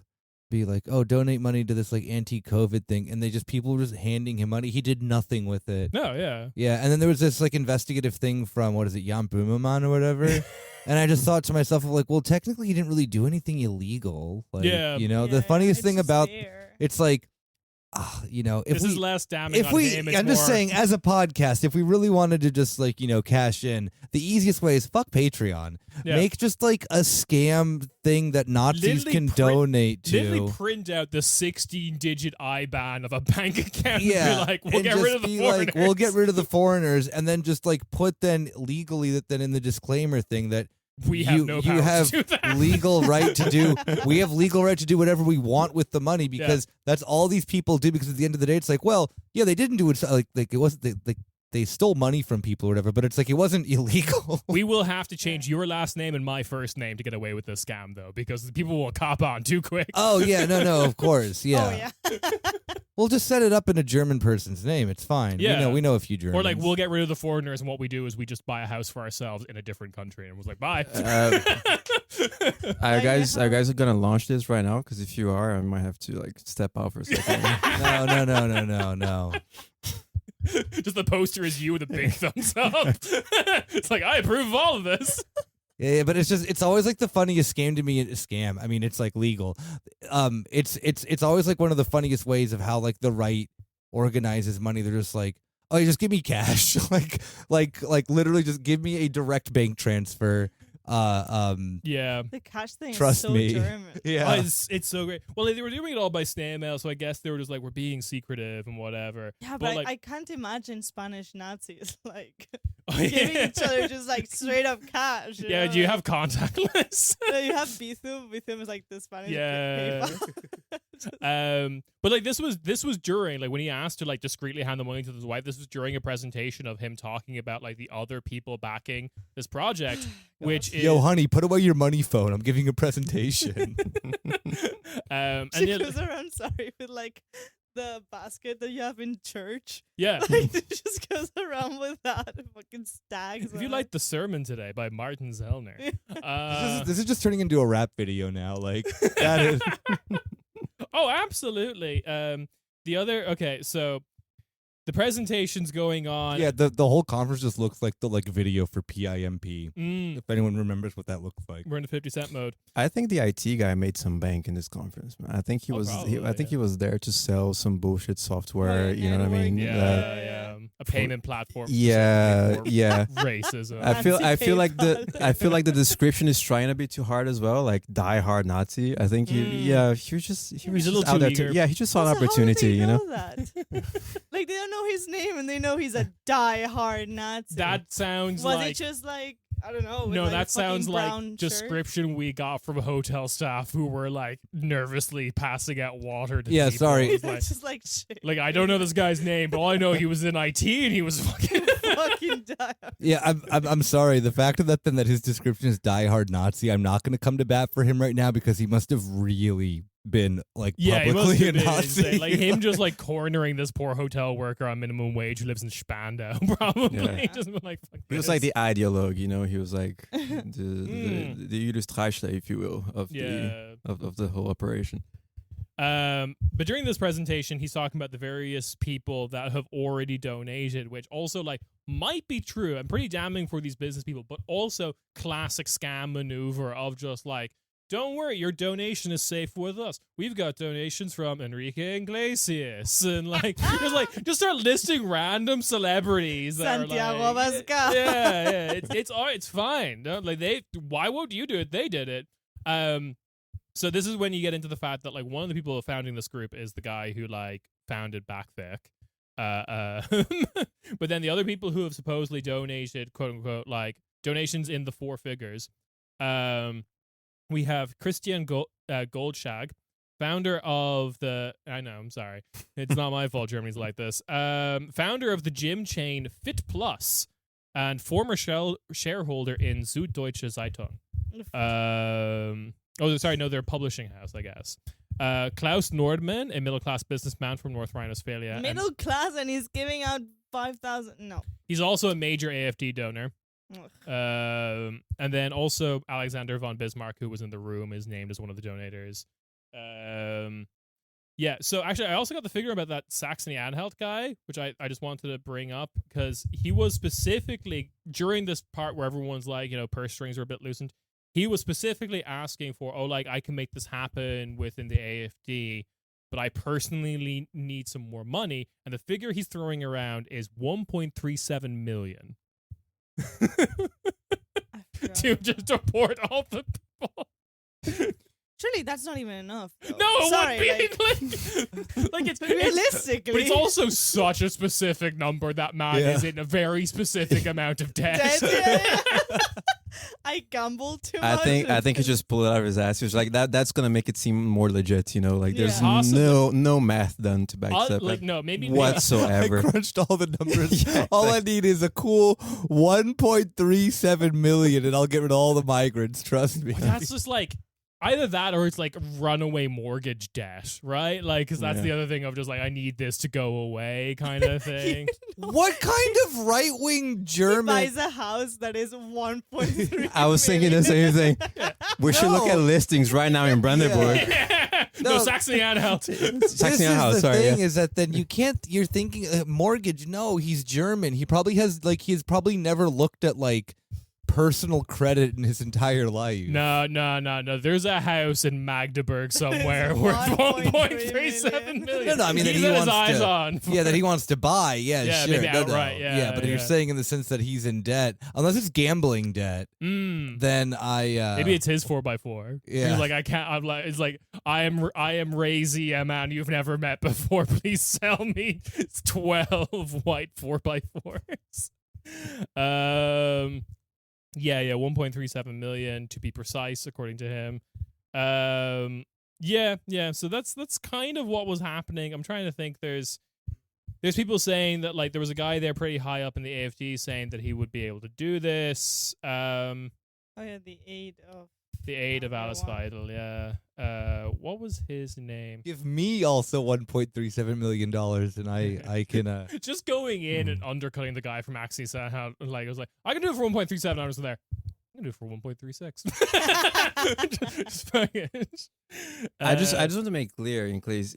be like, oh, donate money to this like anti-COVID thing, and people were just handing him money. He did nothing with it.
No, yeah.
And then there was this like investigative thing from Jan Böhmermann or whatever, and I just thought to myself, like, well, technically he didn't really do anything illegal. Like, the funniest thing about it's like, if
this is less damning on him.
I'm just saying, as a podcast, if we really wanted to just like cash in, the easiest way is fuck Patreon. Yeah. Make just like a scam thing that Nazis can donate to.
Literally print out the 16-digit IBAN of a bank account.
Yeah,
and be like, we'll get rid of the foreigners.
Like, we'll get rid of the foreigners, and then just like put then legally that then in the disclaimer thing that.
We have no power
you have
to do that.
legal right to do. We have legal right to do whatever we want with the money because that's all these people do. Because at the end of the day, it's like, well, yeah, they didn't do it like it wasn't they stole money from people or whatever. But it's like it wasn't illegal.
We will have to change your last name and my first name to get away with this scam, though, because the people will cop on too quick.
Oh yeah, no, of course, yeah.
Oh yeah.
We'll just set it up in a German person's name. It's fine.
Yeah.
We know a few Germans.
Or like we'll get rid of the foreigners, and what we do is we just buy a house for ourselves in a different country, and was like, bye.
Are you guys gonna launch this right now? Because if you are, I might have to like step out for a second.
No.
Just the poster is you with a big thumbs up. It's like, I approve of all of this.
Yeah, but it's always like the funniest scam to me. Scam. I mean, it's like legal. It's always like one of the funniest ways of how like the right organizes money. They're just like, oh, you just give me cash, like literally just give me a direct bank transfer.
Yeah,
the cash thing
Trust
is so
me.
German.
Yeah,
it's so great. Well, they were doing it all by snail mail, so I guess they were just like, we're being secretive and whatever.
Yeah, but
like,
I can't imagine Spanish Nazis like
yeah.
giving each other just like straight up cash.
Yeah, do you have contactless?
No, you have Bithum. Bithum is like the Spanish.
Yeah. But like this was during like when he asked to like discreetly hand the money to his wife. This was during a presentation of him talking about like the other people backing this project, which is
yo, honey, put away your money phone. I'm giving a presentation.
She goes around, with like the basket that you have in church.
Yeah,
like it just goes around with that fucking stags.
If you like the sermon today by Martin Zellner,
this is just turning into a rap video now. Like that is.
Oh, absolutely. So the presentation's going on.
Yeah, the whole conference just looks like the like video for PIMP. If anyone remembers what that looks like.
We're in the 50 Cent mode.
I think the IT guy made some bank in this conference, man. I think he was.
Probably,
I think he was there to sell some bullshit software. You know what I mean?
Yeah. a payment platform.
Yeah,
for
yeah.
Racism.
I feel like the description is trying a bit too hard as well. Like die hard Nazi. I think he was
He's a
just
little
out
too
there.
eager.
Yeah, he just saw an
Also, how do
opportunity.
they
You know.
that? Like they don't know his name and they know he's a die-hard Nazi.
That sounds
Was
like
it just like I don't know? with,
no.
like, a
That sounds
fucking
like
brown shirt?
description we got from hotel staff who were like nervously passing out water. To
Yeah,
people.
sorry.
It was
It's just like shit.
like I don't know this guy's name, but all I know he was in IT and he was fucking.
Fucking die.
Yeah, I'm sorry. The fact of that his description is diehard Nazi, I'm not going to come to bat for him right now because he must have really been like
Yeah, he must
publicly a
have been
Nazi.
insane. Like him just like cornering this poor hotel worker on minimum wage who lives in Spandau, probably.
Yeah.
Just been like, fuck
He was
this.
like the ideologue, you know. He was like the Illustrationsler, if you will, of the whole operation.
But during this presentation, he's talking about the various people that have already donated, which also like might be true and pretty damning for these business people, but also classic scam maneuver of just like, don't worry, your donation is safe with us. We've got donations from Enrique Iglesias and like just start listing random celebrities. That
Santiago
are like,
Abascal.
yeah, it's fine. No, like why won't you do it? They did it. So this is when you get into the fact that like one of the people founding this group is the guy who like founded Backvic. But then the other people who have supposedly donated, quote unquote, like donations in the 4 figures. We have Christian Goldschag, founder of the. I know, I'm sorry, it's not my fault. Germany's like this. Founder of the gym chain Fit Plus, and former shareholder in Süddeutsche Zeitung. Oh, sorry, no, they're a publishing house, I guess. Klaus Nordmann, a middle-class businessman from North Rhine-Westphalia.
Middle class, and he's giving out 5,000. No.
He's also a major AFD donor.
Ugh.
And then also Alexander von Bismarck, who was in the room, is named as one of the donators. Yeah, so actually, I also got the figure about that Saxony-Anhalt guy, which I just wanted to bring up, because he was specifically, during this part where everyone's like, purse strings are a bit loosened, he was specifically asking for, I can make this happen within the AFD, but I personally need some more money, and the figure he's throwing around is 1.37 million. To just support all the people.
Surely that's not even enough. Though.
No, it
Sorry,
would be like it's
realistically.
but it's also such a specific number. That man is in a very specific amount of debt.
I gambled too
I
much.
think he just pulled it out of his ass. He was like, that's gonna make it seem more legit, Like there's
Possibly.
no math done to back that up.
No, maybe
whatsoever.
I crunched all the numbers.
Yeah,
all I need is a cool 1.37 million, and I'll get rid of all the migrants. Trust me.
That's just like either that or it's like runaway mortgage debt, right? Like, because that's the other thing of just like I need this to go away kind of thing.
What kind of right-wing German
buys a house that is 1.3
I was thinking the same thing. We should look at listings right now in Brandenburg.
No, Saxony-Anhalt.
Saxony-Anhalt,
the
sorry.
thing is that then you can't. You're thinking mortgage. No, he's German. He probably has he's probably never looked at personal credit in his entire life.
No. There's a house in Magdeburg somewhere worth 1.37 million.
No, I mean that
he's
he
got
wants
his eyes
to.
on.
Yeah, that he wants to buy. Yeah,
Yeah,
sure.
maybe
No.
outright, yeah,
but if you're saying in the sense that he's in debt, unless it's gambling debt, then I.
Maybe it's his 4x4.
Yeah.
He's like, I can't. I'm like, it's like I am Razy, a man you've never met before. Please sell me 12 white 4x4s. Yeah, 1.37 million to be precise, according to him. Yeah. So that's kind of what was happening. I'm trying to think. There's people saying that there was a guy there pretty high up in the AFD saying that he would be able to do this.
the aid of
Alice Weidel. Yeah. What was his name?
give me also 1.37 million dollars, and I can.
Just going in and undercutting the guy from Axie. I was like, I can do it for 1.37. I was there. can do it for 1.36.
I just want to make clear, in case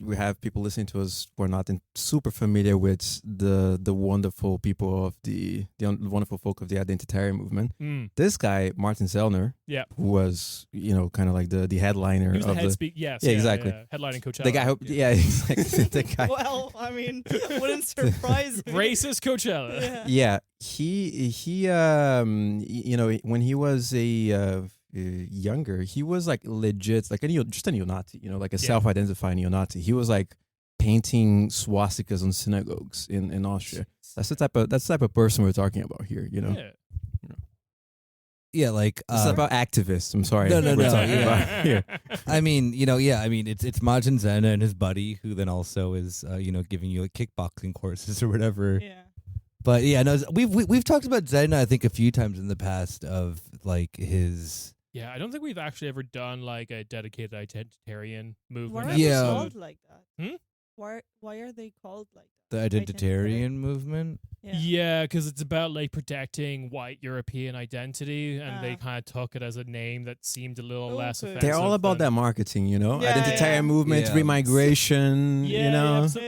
we have people listening to us who are not super familiar with the wonderful people of the wonderful folk of the identitarian movement. This guy Martin Zellner, who was kind of like the headliner
he was
of
the head
yes, exactly,
headlining Coachella.
The guy, exactly, the guy.
Well, I mean, wouldn't surprise me.
Racist Coachella.
Yeah, he when he was younger, he was like legit, like just a neo-Nazi, like a self-identified neo-Nazi. He was like painting swastikas on synagogues in Austria. That's the type of person we're talking about here.
Yeah, like
this is about activists. I'm sorry.
No.
About here.
I mean, it's Majin Zena and his buddy who then also is, giving you like kickboxing courses or whatever.
Yeah.
But yeah, no, we've talked about Zena, I think, a few times in the past of like his.
Yeah, I don't think we've actually ever done like a dedicated identitarian movement.
Why are they called like that? Why are they called like that?
The identitarian movement?
Yeah, because it's about like protecting white European identity, and they kind of took it as a name that seemed a little less offensive.
They're all about that marketing, identitarian movement, remigration,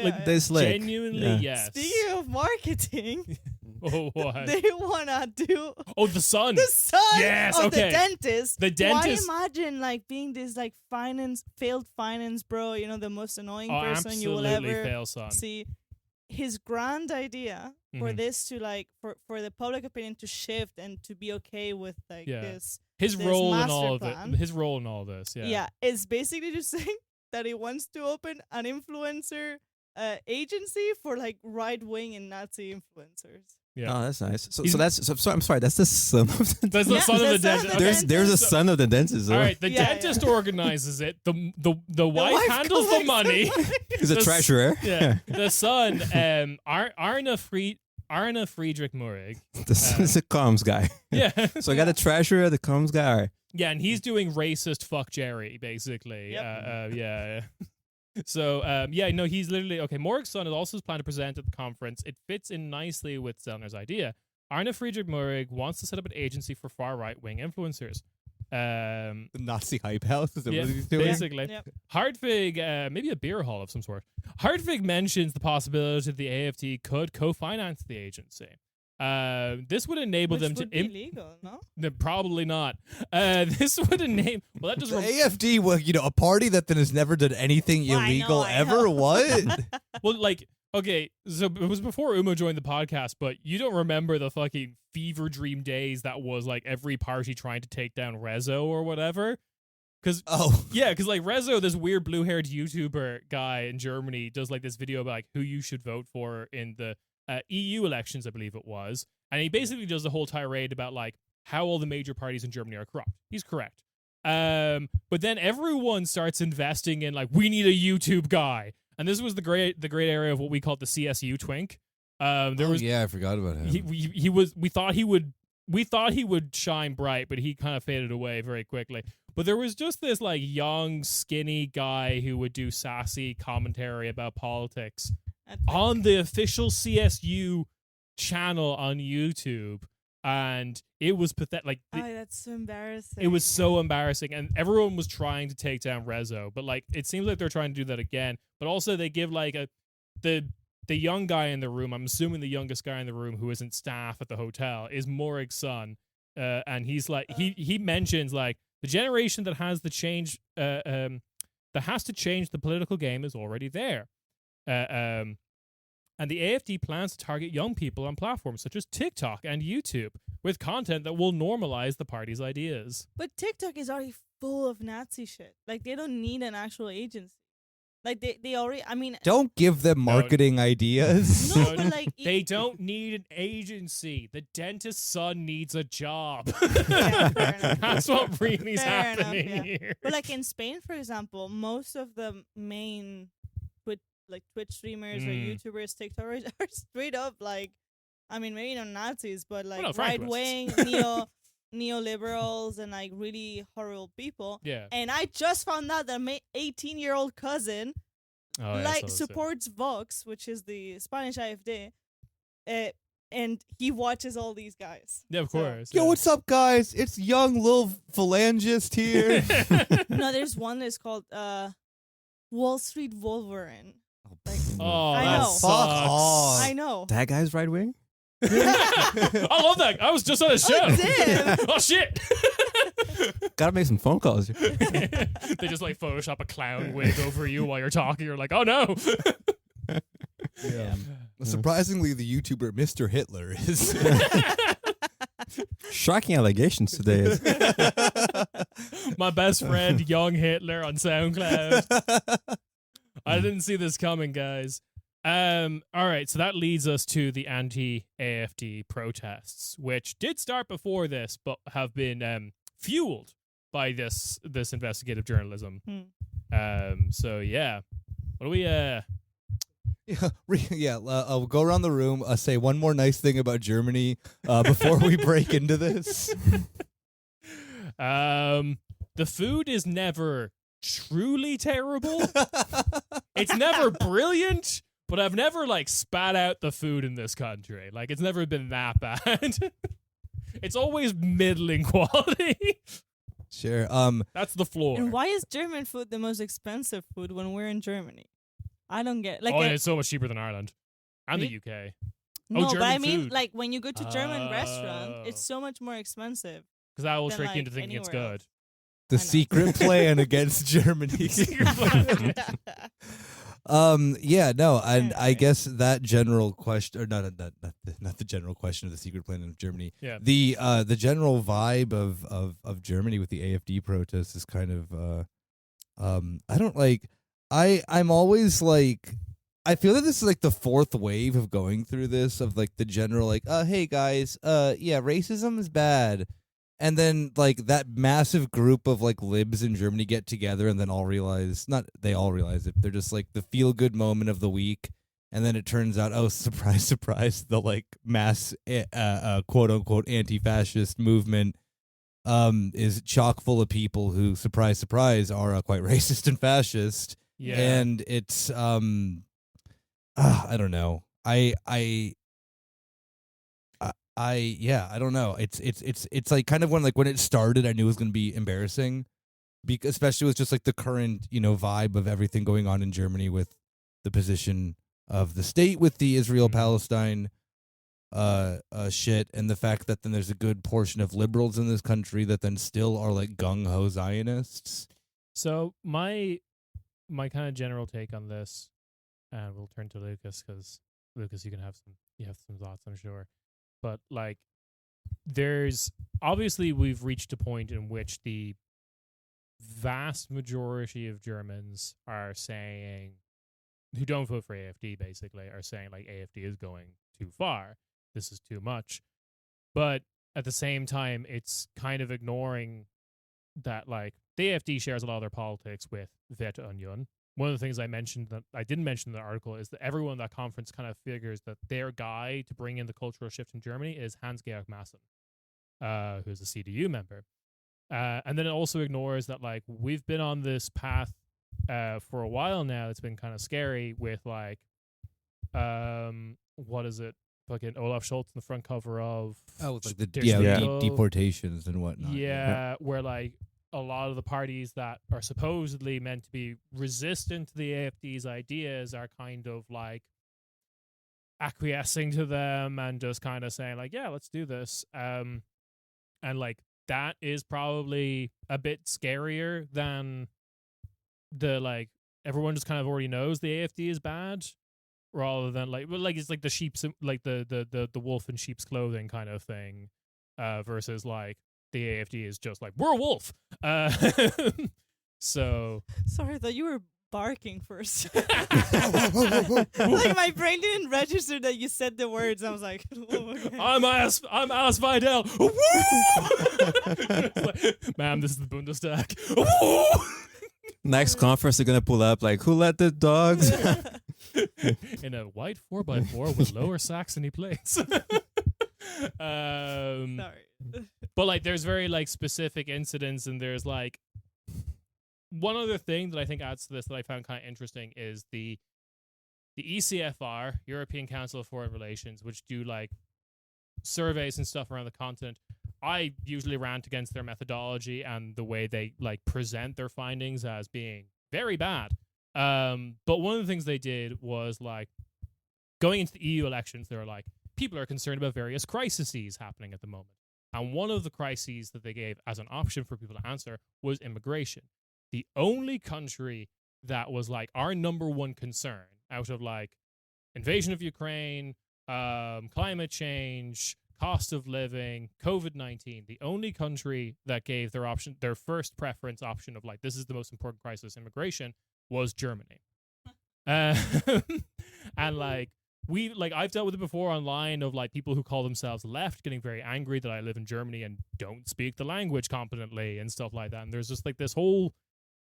like
this lick.
Genuinely, yes.
Speaking of marketing,
oh, what?
They wanna do
the son.
The son
yes,
of
okay.
the dentist.
The dentist.
Why imagine like being this like failed finance bro, the most annoying person you will ever
fail son.
see. His grand idea for this to like for the public opinion to shift and to be okay with like this
role in all
plan,
of it, his role in all this,
is basically just saying that he wants to open an influencer agency for like right wing and Nazi influencers.
Yeah. Oh, that's nice. So I'm sorry. That's the son of the dentist.
That's the son of the dentist.
There's a son of the dentist.
All right, the dentist organizes it. The wife handles the money.
He's a treasurer.
Yeah. The son, Arne Friedrich Murig.
This is a comms guy.
Yeah.
So I got a treasurer, the comms guy. All right.
Yeah, and he's doing racist fuck Jerry, basically.
Yep.
Yeah. So, he's literally, Morig's son is also planned to present at the conference. It fits in nicely with Zellner's idea. Arne Friedrich Murig wants to set up an agency for far right-wing influencers.
The Nazi hype house, is that what he's doing?
Basically. Yep. Hardfig, maybe a beer hall of some sort. Hardfig mentions the possibility that the AFD could co-finance the agency. This would enable them to
be illegal, no?
Probably not. This would enable. Well, that just
AFD, a party that then has never done anything illegal ever. What?
Well, okay, so it was before Umo joined the podcast, but you don't remember the fucking fever dream days that was like every party trying to take down Rezo or whatever. Because like Rezo, this weird blue-haired YouTuber guy in Germany, does like this video about like who you should vote for in the EU elections, I believe it was, and he basically does a whole tirade about like how all the major parties in Germany are corrupt. He's correct. But then everyone starts investing in like, we need a YouTube guy, and this was the great area of what we called the CSU twink. I
forgot about him.
We thought he would shine bright, but he kind of faded away very quickly. But there was just this like young, skinny guy who would do sassy commentary about politics on the official CSU channel on YouTube, and it was pathetic. Like,
that's so embarrassing.
It was so embarrassing, and everyone was trying to take down Rezo, but like it seems like they're trying to do that again. But also they give like the young guy in the room. I'm assuming the youngest guy in the room who isn't staff at the hotel is Morig's son, and he's like he mentions like the generation that has the change that has to change the political game is already there. And the AFD plans to target young people on platforms such as TikTok and YouTube with content that will normalize the party's ideas.
But TikTok is already full of Nazi shit. Like, they don't need an actual agency. Like, they already,
Don't give them marketing ideas.
No, but like...
They don't need an agency. The dentist's son needs a job.
Yeah, fair enough.
That's what really is happening
here. But like in Spain, for example, most of the main Twitch streamers or YouTubers, TikTokers are straight up like, maybe not Nazis, but like right-wing, neoliberals and like really horrible people.
Yeah.
And I just found out that my 18-year-old cousin supports Vox, which is the Spanish AFD, and he watches all these guys.
Yeah, of course.
Yo, what's up, guys? It's young little phalangist here.
No, there's one that's called Wall Street Wolverine.
Oh,
I
that
know.
sucks.
Fuck off.
I know.
That guy's right wing.
I love that. I was just on a show.
damn.
Oh shit.
Gotta make some phone calls.
They just like Photoshop a clown wig over you while you're talking. You're like, oh no.
Yeah. Surprisingly, the YouTuber Mr. Hitler is.
Shocking allegations today.
My best friend, Young Hitler, on SoundCloud. I didn't see this coming, guys. All right, so that leads us to the anti-AFD protests, which did start before this, but have been fueled by this investigative journalism. So yeah, what do we?
I'll go around the room. Say one more nice thing about Germany before we break into this.
The food is never truly terrible. It's never brilliant, but I've never like spat out the food in this country. Like it's never been that bad. It's always middling quality.
Sure.
That's the floor.
And why is German food the most expensive food when we're in Germany? I don't get like.
And it's so much cheaper than Ireland and
Really?
the UK.
No, but
German
I mean,
food.
like when you go to German restaurant,
Oh.
it's so much more expensive.
Because that will
than,
trick you
like,
into thinking it's
anywhere
good.
The
I know.
secret plan against Germany. Yeah, no, and I
Anyway.
guess that general question, or not the general question of the secret plan of Germany.
Yeah.
The general vibe of Germany with the AFD protests is kind of I don't like. I'm always like. I feel that this is like the fourth wave of going through this of like the general like hey guys yeah, racism is bad. And then, like, that massive group of, like, libs in Germany get together and then all realize, not they all realize it, they're just, like, the feel-good moment of the week. And then it turns out, oh, surprise, surprise, the, like, mass, quote-unquote, anti-fascist movement is chock full of people who, surprise, surprise, are quite racist and fascist.
Yeah.
And it's, I don't know. I don't know. It's like kind of when it started, I knew it was going to be embarrassing, especially with just like the current, vibe of everything going on in Germany with the position of the state with the Israel-Palestine shit, and the fact that then there's a good portion of liberals in this country that then still are like gung-ho Zionists.
So my kind of general take on this, and we'll turn to Lucas because Lucas, you have some thoughts, I'm sure. But like, there's obviously we've reached a point in which the vast majority of Germans are saying, who don't vote for AFD basically, are saying like AFD is going too far. This is too much. But at the same time, it's kind of ignoring that like the AFD shares a lot of their politics with Werte Union. One of the things I mentioned that I didn't mention in the article is that everyone at that conference kind of figures that their guy to bring in the cultural shift in Germany is Hans-Georg Maaßen, who's a CDU member. And then it also ignores that like we've been on this path for a while now. It's been kind of scary with like, what is it? Fucking Olaf Scholz in the front cover of
With like the
Digital.
deportations and whatnot.
Yeah, where like a lot of the parties that are supposedly meant to be resistant to the AFD's ideas are kind of like acquiescing to them and just kind of saying like, yeah, let's do this. And like that is probably a bit scarier than the like everyone just kind of already knows the AFD is bad, rather than like, well, like it's like the sheep's like the wolf in sheep's clothing kind of thing, versus like the AFD is just like, we're a wolf. So
Sorry, I thought you were barking first. Like my brain didn't register that you said the words. I was like, oh, okay.
I'm Alice Vidal. Like, ma'am, this is the Bundestag.
Next conference, they're gonna pull up like, who let the dogs?
In a white 4x4 with Lower Saxony plates.
Sorry.
But like there's very like specific incidents, and there's like one other thing that I think adds to this that I found kind of interesting is the ECFR, European Council of Foreign Relations, which do like surveys and stuff around the continent, I usually rant against their methodology and the way they like present their findings as being very bad. But one of the things they did was like going into the EU elections, they were like, people are concerned about various crises happening at the moment. And one of the crises that they gave as an option for people to answer was immigration. The only country that was like our number one concern out of like invasion of Ukraine, climate change, cost of living, COVID-19, the only country that gave their first preference option of like, this is the most important crisis, immigration, was Germany. And like, I've dealt with it before online of like people who call themselves left getting very angry that I live in Germany and don't speak the language competently and stuff like that. And there's just like this whole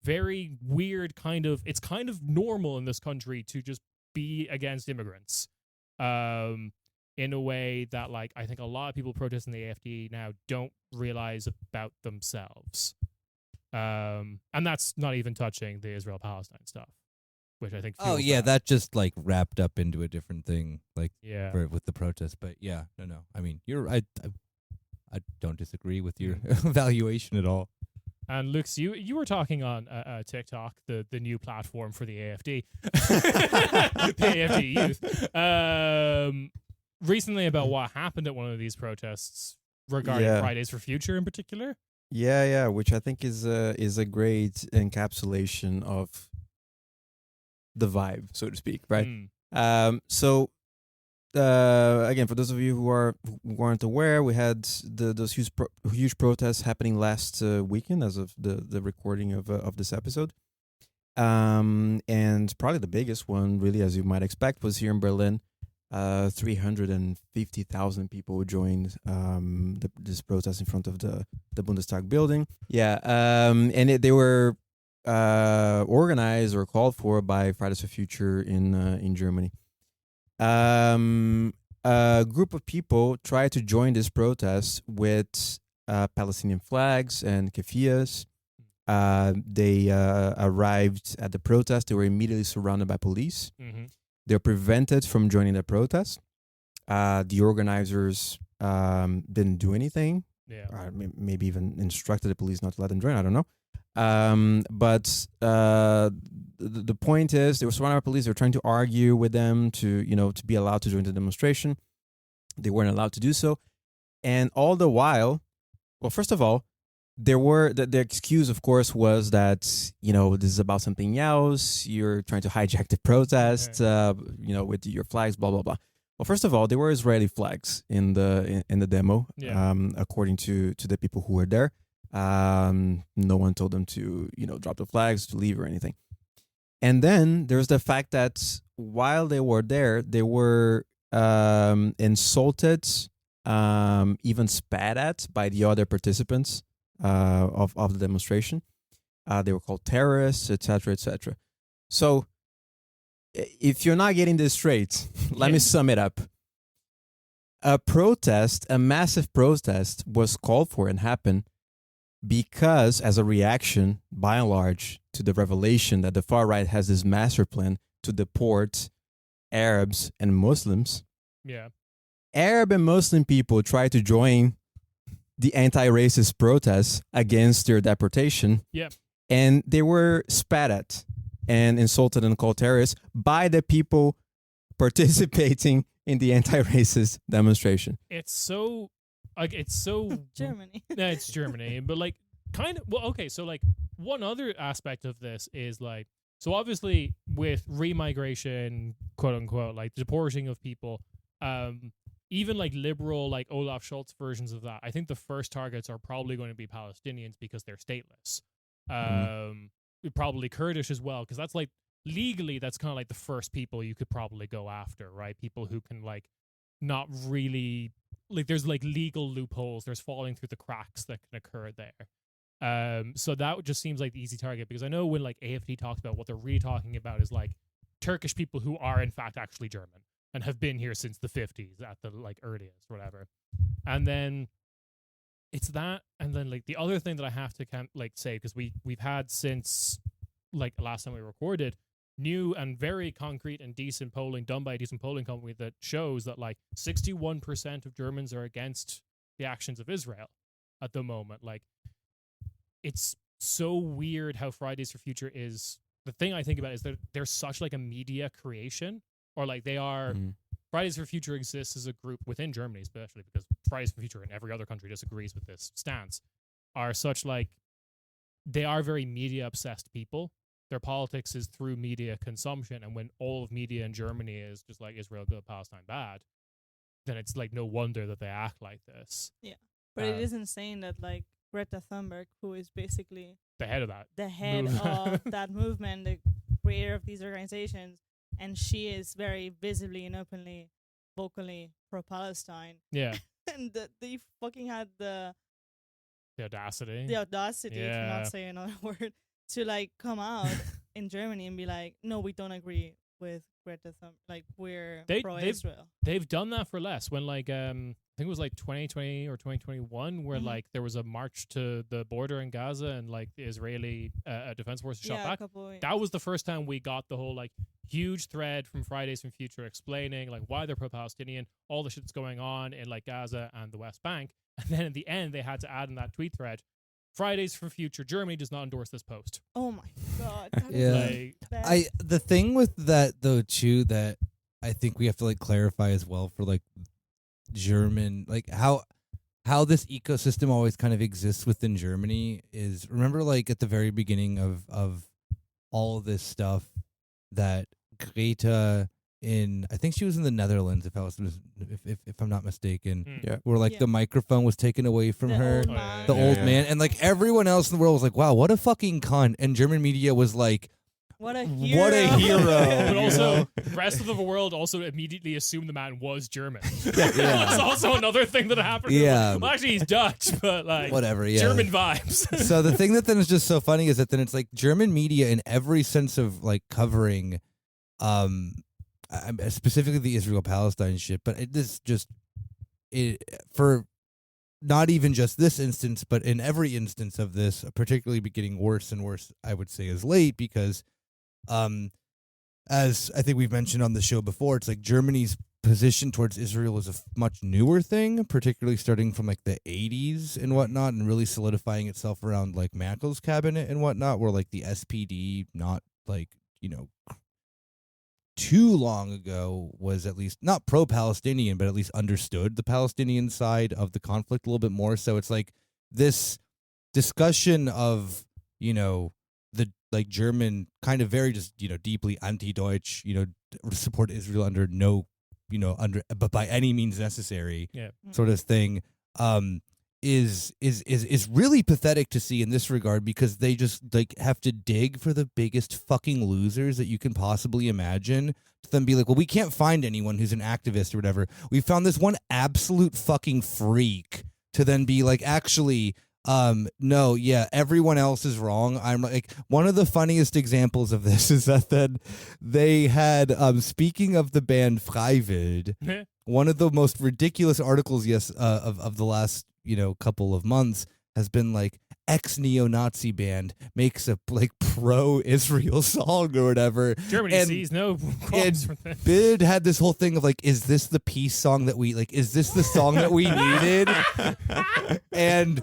very weird it's kind of normal in this country to just be against immigrants. In a way that like I think a lot of people protesting the AfD now don't realize about themselves. And that's not even touching the Israel-Palestine stuff, which I think
that just like wrapped up into a different thing, like with the protest. But yeah, no. I mean, I don't disagree with your evaluation at all.
And Lux, you were talking on TikTok, the new platform for the AfD, the AfD youth, recently about what happened at one of these protests regarding Fridays for Future in particular.
Yeah, which I think is a great encapsulation of the vibe, so to speak, right? So again, for those of you who weren't aware, we had those huge protests happening last weekend as of the recording of this episode, and probably the biggest one, really, as you might expect, was here in Berlin. 350,000 people joined this protest in front of the Bundestag building. Yeah, and they were organized or called for by Fridays for Future in Germany. A group of people tried to join this protest with Palestinian flags and keffiyehs. They arrived at the protest. They were immediately surrounded by police. Mm-hmm. They're prevented from joining the protest. The organizers didn't do anything. Yeah. Maybe even instructed the police not to let them join. I don't know. But the point is, they were surrounded by police. They were trying to argue with them to be allowed to join the demonstration. They weren't allowed to do so. And all the while, well, first of all, there were the excuse, of course, was that this is about something else. You're trying to hijack the protest, with your flags, blah blah blah. Well, first of all, there were Israeli flags in the demo, according to the people who were there. No one told them to drop the flags, to leave or anything. And then there's the fact that while they were there, they were insulted, even spat at by the other participants of the demonstration. They were called terrorists, etc., etc. So, if you're not getting this straight, let me sum it up. A massive protest, was called for and happened because, as a reaction, by and large, to the revelation that the far right has this master plan to deport Arabs and Muslims. Yeah. Arab and Muslim people try to join the anti-racist protests against their deportation. Yeah. And they were spat at and insulted and called terrorists by the people participating in the anti-racist demonstration.
It's so
Germany.
Yeah, it's Germany. But like kind of okay, so like one other aspect of this is like, so obviously with remigration, quote unquote, like deporting of people, even like liberal, like Olaf Scholz versions of that, I think the first targets are probably going to be Palestinians because they're stateless. Probably Kurdish as well, because that's like legally, that's kind of like the first people you could probably go after, right? People who can like not really like, there's like legal loopholes, there's falling through the cracks that can occur there. So that just seems like the easy target, because I know when like AfD talks about, what they're really talking about is like Turkish people who are in fact actually German and have been here since the 50s at the like earliest, whatever. And then it's that, and then like the other thing that I have to say, because we've had since like last time we recorded, new and very concrete and decent polling done by a decent polling company that shows that like 61% of Germans are against the actions of Israel at the moment. Like, it's so weird how Fridays for Future is. The thing I think about is that they're such like a media creation, or like they are. Fridays for Future exists as a group within Germany, especially because Fridays for Future in every other country disagrees with this stance, are such like they are very media obsessed people. Their politics is through media consumption, and when all of media in Germany is just like Israel good, Palestine bad, then it's like no wonder that they act like this.
Yeah, but it is insane that like Greta Thunberg, who is basically
the head of that,
of that movement, the creator of these organizations, and she is very visibly and openly, vocally pro-Palestine.
Yeah,
and they fucking had the
audacity,
to not say another word, to like come out in Germany and be like, no, we don't agree with Greta Thunberg. Like, we're pro-Israel.
They've done that for less. When like I think it was like 2020 or 2021 where like there was a march to the border in Gaza and like the Israeli defense forces shot back. That was the first time we got the whole like huge thread from Fridays from Future explaining like why they're pro-Palestinian, all the shit that's going on in like Gaza and the West Bank. And then at the end they had to add in that tweet thread, Fridays for Future, Germany does not endorse this post.
Oh my God.
Yeah. The thing with that though too that I think we have to like clarify as well for like German, like how this ecosystem always kind of exists within Germany is, remember like at the very beginning of all of this stuff that Greta I think she was in the Netherlands if I'm not mistaken, where like the microphone was taken away from her, the old man, and like everyone else in the world was like, wow, what a fucking cunt, and German media was like,
what a hero.
But also, the rest of the world also immediately assumed the man was German. That's also another thing that happened.
Yeah.
Well, actually, he's Dutch, but like,
whatever,
German vibes.
So the thing that then is just so funny is that then it's like German media in every sense of like covering, specifically the Israel-Palestine shit, but for not even just this instance, but in every instance of this, particularly be getting worse and worse, I would say, as late because, as I think we've mentioned on the show before, it's like Germany's position towards Israel is a much newer thing, particularly starting from like the 80s and whatnot, and really solidifying itself around like Merkel's cabinet and whatnot, where like the SPD, not like, too long ago, was at least not pro-Palestinian, but at least understood the Palestinian side of the conflict a little bit more. So it's like this discussion of, the like German kind of very just, deeply anti-Deutsch, support Israel under no, but by any means necessary sort of thing, is really pathetic to see in this regard, because they just like have to dig for the biggest fucking losers that you can possibly imagine to then be like, well, we can't find anyone who's an activist or whatever. We found this one absolute fucking freak to then be like, actually, no, yeah, everyone else is wrong. I'm like, one of the funniest examples of this is that then they had, speaking of the band Freiwild, one of the most ridiculous articles, of the last, couple of months has been like, ex-neo-Nazi band makes a like pro-Israel song or whatever.
Germany sees no qualms from this.
Bild had this whole thing of like, is this the peace song that we like? Is this the song that we needed? And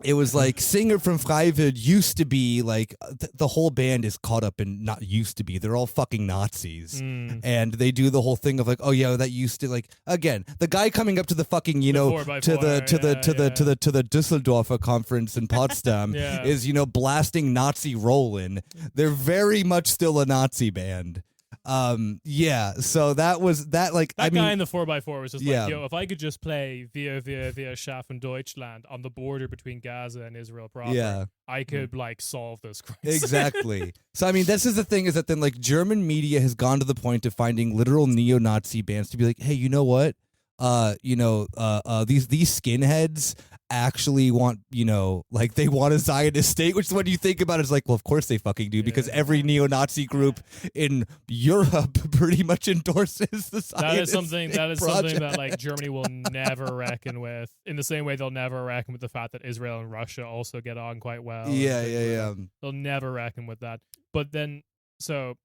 it was like, singer from Freiwild used to be like, the whole band is caught up in, not used to be, they're all fucking Nazis. And they do the whole thing of like, oh yeah, that used to, like, again, the guy coming up to the fucking, to the Düsseldorfer conference in Potsdam is, blasting Nazi Rollin. They're very much still a Nazi band. So that was that, like,
that guy in the 4x4 was just like, yo, if I could just play via Schaffen Deutschland on the border between Gaza and Israel proper, I could like solve this crisis.
Exactly. So I mean, this is the thing, is that then like German media has gone to the point of finding literal neo-Nazi bands to be like, hey, you know what? These skinheads actually want, like they want a Zionist state, which when you think about it is like, well, of course they fucking do, because every neo-Nazi group in Europe pretty much endorses the Zionist
That is something that like Germany will never reckon with, in the same way they'll never reckon with the fact that Israel and Russia also get on quite well.
Yeah.
They'll never reckon with that. But then, So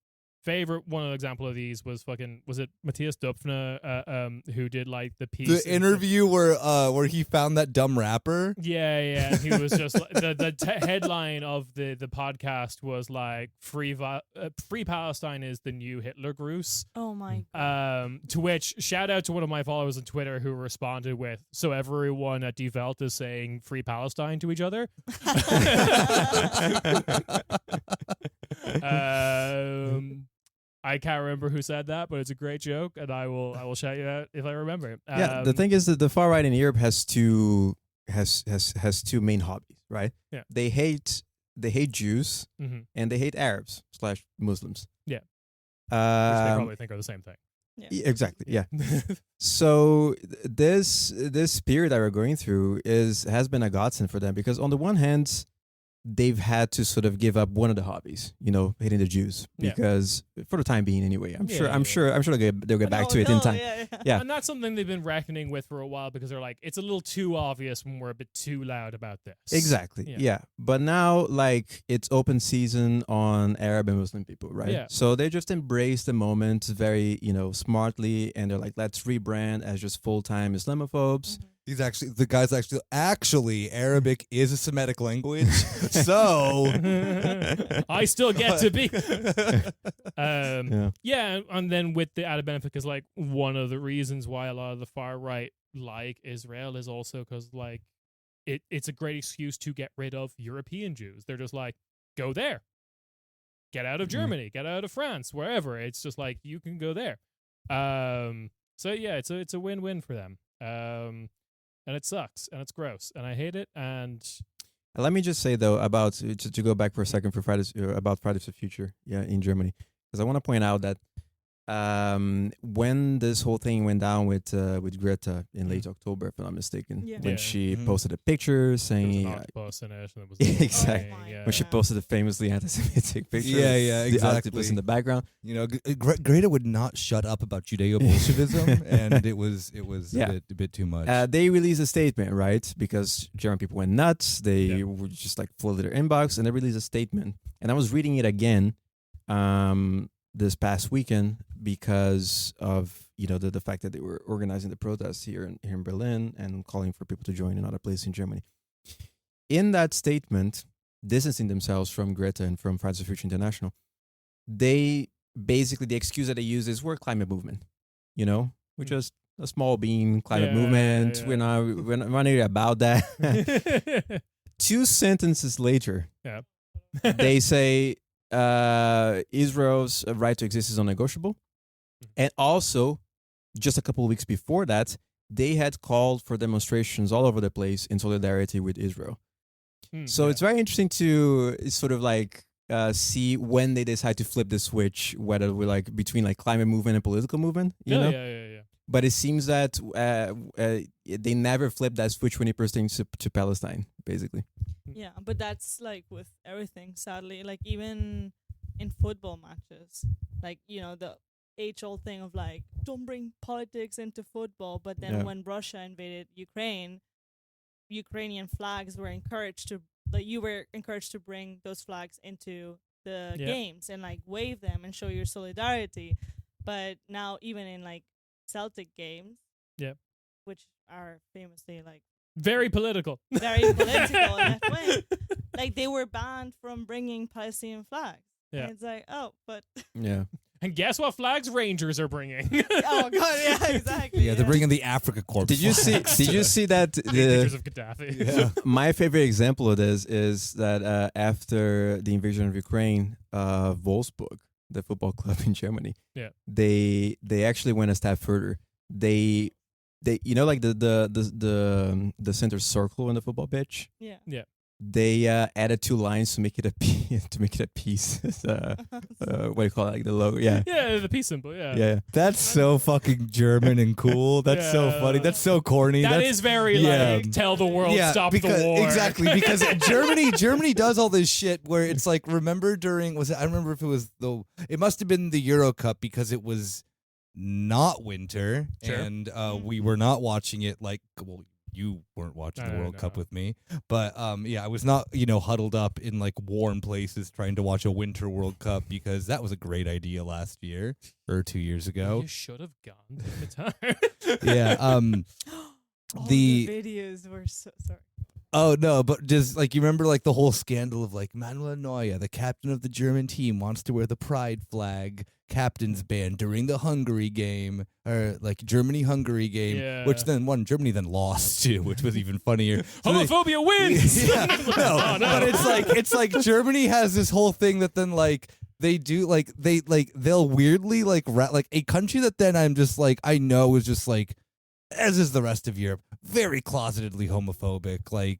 favorite one example of these was it Matthias Dupfner
who
did like the piece,
the interview where he found that dumb rapper.
Yeah, he was just the headline of the podcast was like free Palestine is the new Hitler Gruß.
Oh my god.
To which shout out to one of my followers on Twitter who responded with, so everyone at Die Welt is saying free Palestine to each other. I can't remember who said that, but it's a great joke, and I will shout you out if I remember it.
The thing is that the far right in Europe has two main hobbies, right?
Yeah.
They hate Jews and they hate Arabs / Muslims.
Yeah. Which they probably think are the same thing.
Yeah. Exactly. Yeah. So this period that we're going through has been a godsend for them, because on the one hand, they've had to sort of give up one of the hobbies, hating the Jews, because for the time being, anyway. I'm sure they'll get back to it in time. Yeah.
And that's something they've been reckoning with for a while, because they're like, it's a little too obvious when we're a bit too loud about this.
Exactly. Yeah. But now, like, it's open season on Arab and Muslim people, right?
Yeah.
So they just embrace the moment very, smartly, and they're like, let's rebrand as just full-time Islamophobes.
The guy's actually Arabic is a Semitic language, so
I still get to be. And then with the added benefit, because like one of the reasons why a lot of the far right like Israel is also because like it's a great excuse to get rid of European Jews. They're just like, go there, get out of Germany, get out of France, wherever. It's just like you can go there. So yeah, it's a win-win for them. And it sucks, and it's gross, and I hate it. And
let me just say though about to go back for a second for about Fridays for Future, in Germany, because I want to point out that when this whole thing went down with Greta in late October, if I'm not mistaken, when she posted a picture saying
there was an octopus in it, and it was
exactly when she posted a famously anti-Semitic picture, the octopus in the background.
Greta would not shut up about Judeo-Bolshevism, and it was a bit too much.
They released a statement, right? Because German people went nuts. They were just like flooded their inbox, and they released a statement. And I was reading it again this past weekend because of the fact that they were organizing the protests here in Berlin and calling for people to join in other places in Germany. In that statement, distancing themselves from Greta and from Fridays for Future International, they basically, the excuse that they use is we're a climate movement. We're just a small bean climate movement. We're not really about that. 2 sentences later, they say Israel's right to exist is non-negotiable. And also, just a couple of weeks before that, they had called for demonstrations all over the place in solidarity with Israel. So it's very interesting to sort of like see when they decide to flip the switch, whether we're like between like climate movement and political movement. You know?
Yeah.
But it seems that they never flipped that switch when it pertains to Palestine, basically.
Yeah, but that's like with everything, sadly. Like even in football matches, like, the age-old thing of like, don't bring politics into football. But then when Russia invaded Ukraine, Ukrainian flags were encouraged to, you were encouraged to bring those flags into the games and like wave them and show your solidarity. But now even in like Celtic games, which are famously like
very political
and left wing, like they were banned from bringing Palestinian flags. And it's like, but
and guess what flags Rangers are bringing?
Oh god, yeah, exactly.
Yeah, they're bringing the Africa Corps.
Did you see that
pictures of Gaddafi?
My favorite example of this is that after the invasion of Ukraine, Wolfsburg, the football club in Germany, they actually went a step further. They like the center circle in the football pitch.
Yeah.
They added 2 lines to make it a piece. What do you call it? Like the logo? Yeah,
the peace symbol.
Yeah.
That's so fucking German and cool. That's so funny. That's so corny.
That's very like tell the world stop the war.
Exactly, because Germany does all this shit where it's like, remember during I don't remember if it was it must have been the Euro Cup because it was not winter and we were not watching it like you weren't watching the World Cup with me. But yeah, I was not, huddled up in like warm places trying to watch a Winter World Cup because that was a great idea last year or 2 years ago.
You should have gone to Qatar.
Yeah.
The videos were so sorry.
Oh no, but just like you remember like the whole scandal of like Manuel Neuer, the captain of the German team, wants to wear the pride flag captain's band during the Hungary game, or like Germany-Hungary game, which then Germany then lost to, which was even funnier. So
homophobia wins.
Yeah, no, but it's like Germany has this whole thing that then like they do like they'll weirdly like a country that then I'm just like I know is just like, as is the rest of Europe, very closetedly homophobic, like,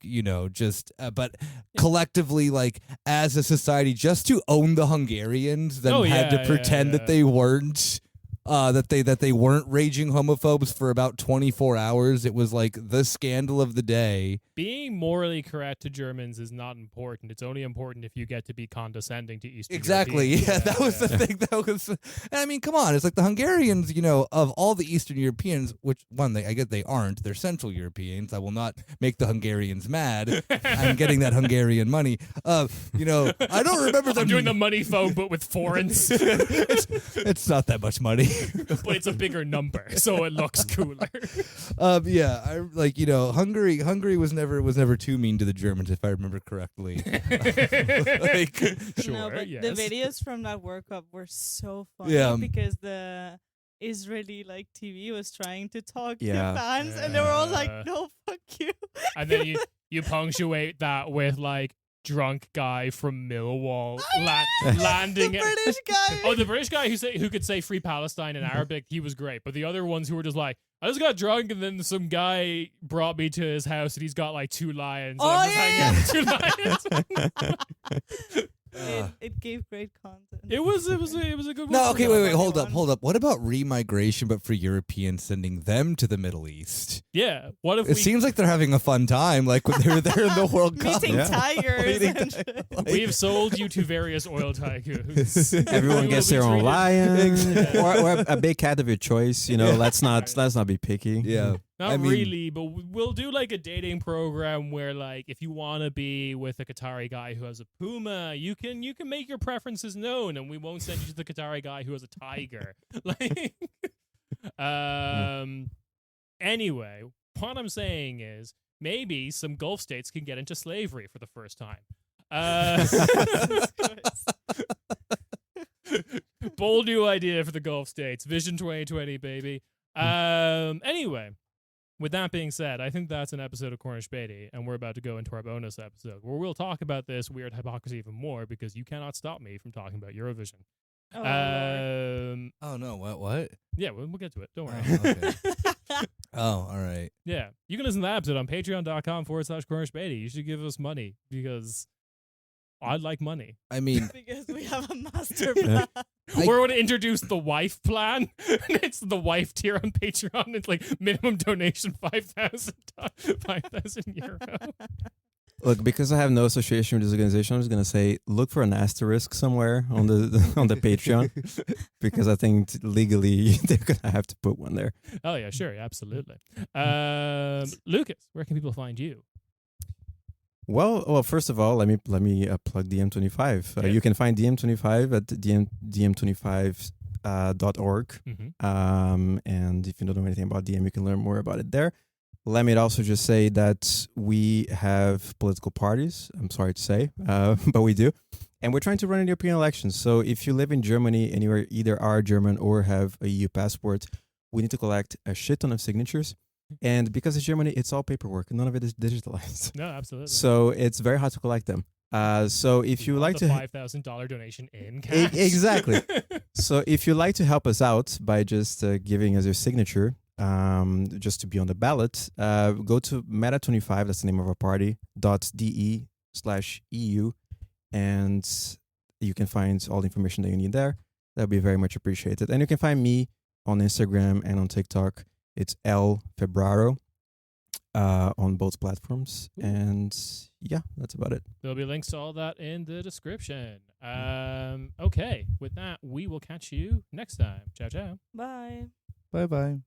but collectively, like, as a society, just to own the Hungarians, then had to pretend that they weren't, that they weren't raging homophobes for about 24 hours. It was like the scandal of the day.
Being morally correct to Germans is not important. It's only important if you get to be condescending to Eastern
Exactly.
Europeans.
Yeah, that was the thing. That was, and I mean, come on. It's like the Hungarians, of all the Eastern Europeans, which I get they aren't. They're Central Europeans. I will not make the Hungarians mad. I'm getting that Hungarian money. I don't remember them.
I'm doing the money phone, but with foreigns.
It's not that much money.
But it's a bigger number, so it looks cooler.
Yeah, I like Hungary was never too mean to the Germans, if I remember correctly.
Sure,
no, but
yes.
the videos from that World Cup were so funny because the Israeli TV was trying to talk to fans, and they were all like, "No, fuck you."
And then you punctuate that with like, drunk guy from Millwall landing.
The British guy.
Oh, the British guy who could say "Free Palestine" in Arabic, he was great. But the other ones who were just like, I just got drunk and then some guy brought me to his house and he's got like 2 lions. And I'm just hanging out with 2 lions.
It gave great content.
It was a good one.
No, okay, wait, hold up. What about remigration, but for Europeans, sending them to the Middle East?
Yeah. What if
it seems like they're having a fun time, like when they were there in the World Cup.
Meeting tigers.
We've sold you to various oil tycoons.
Everyone gets their own lion or a big cat of your choice. Let's not be picky.
Yeah.
Not really, but we'll do like a dating program where like if you want to be with a Qatari guy who has a puma, you can make your preferences known, and we won't send you to the Qatari guy who has a tiger. Anyway, what I'm saying is maybe some Gulf states can get into slavery for the first time. Bold new idea for the Gulf states. Vision 2020, baby. Anyway. With that being said, I think that's an episode of Corner Späti, and we're about to go into our bonus episode, where we'll talk about this weird hypocrisy even more, because you cannot stop me from talking about Eurovision.
Oh no, what?
Yeah, we'll get to it. Don't worry.
Oh, okay. Oh, all right.
Yeah, you can listen to that episode on patreon.com/Corner Späti. You should give us money, because I like money.
I mean,
because we have a master plan.
We're going to introduce the wife plan. It's the wife tier on Patreon. It's like minimum donation 5,000 euro.
Look, because I have no association with this organization, I'm just gonna say look for an asterisk somewhere on the Patreon, because I think legally they're gonna have to put one there.
Oh yeah, sure, absolutely. Lucas, where can people find you?
Well, first of all, let me plug DM25. You can find DM25 at dm25.org. And if you don't know anything about DM, you can learn more about it there. Let me also just say that we have political parties. I'm sorry to say, but we do. And we're trying to run in European elections. So if you live in Germany and you either are German or have a EU passport, we need to collect a shit ton of signatures. And because it's Germany, it's all paperwork. None of it is digitalized.
No, absolutely.
So it's very hard to collect them. So if you like to
$5,000 donation in cash.
Exactly. So if you like to help us out by just giving us your signature, just to be on the ballot, go to Meta25, that's the name of our party, .de/EU, and you can find all the information that you need there. That'd be very much appreciated. And you can find me on Instagram and on TikTok. It's Febraro on both platforms. And yeah, that's about it.
There'll be links to all that in the description. Okay, with that, we will catch you next time. Ciao, ciao.
Bye.
Bye-bye.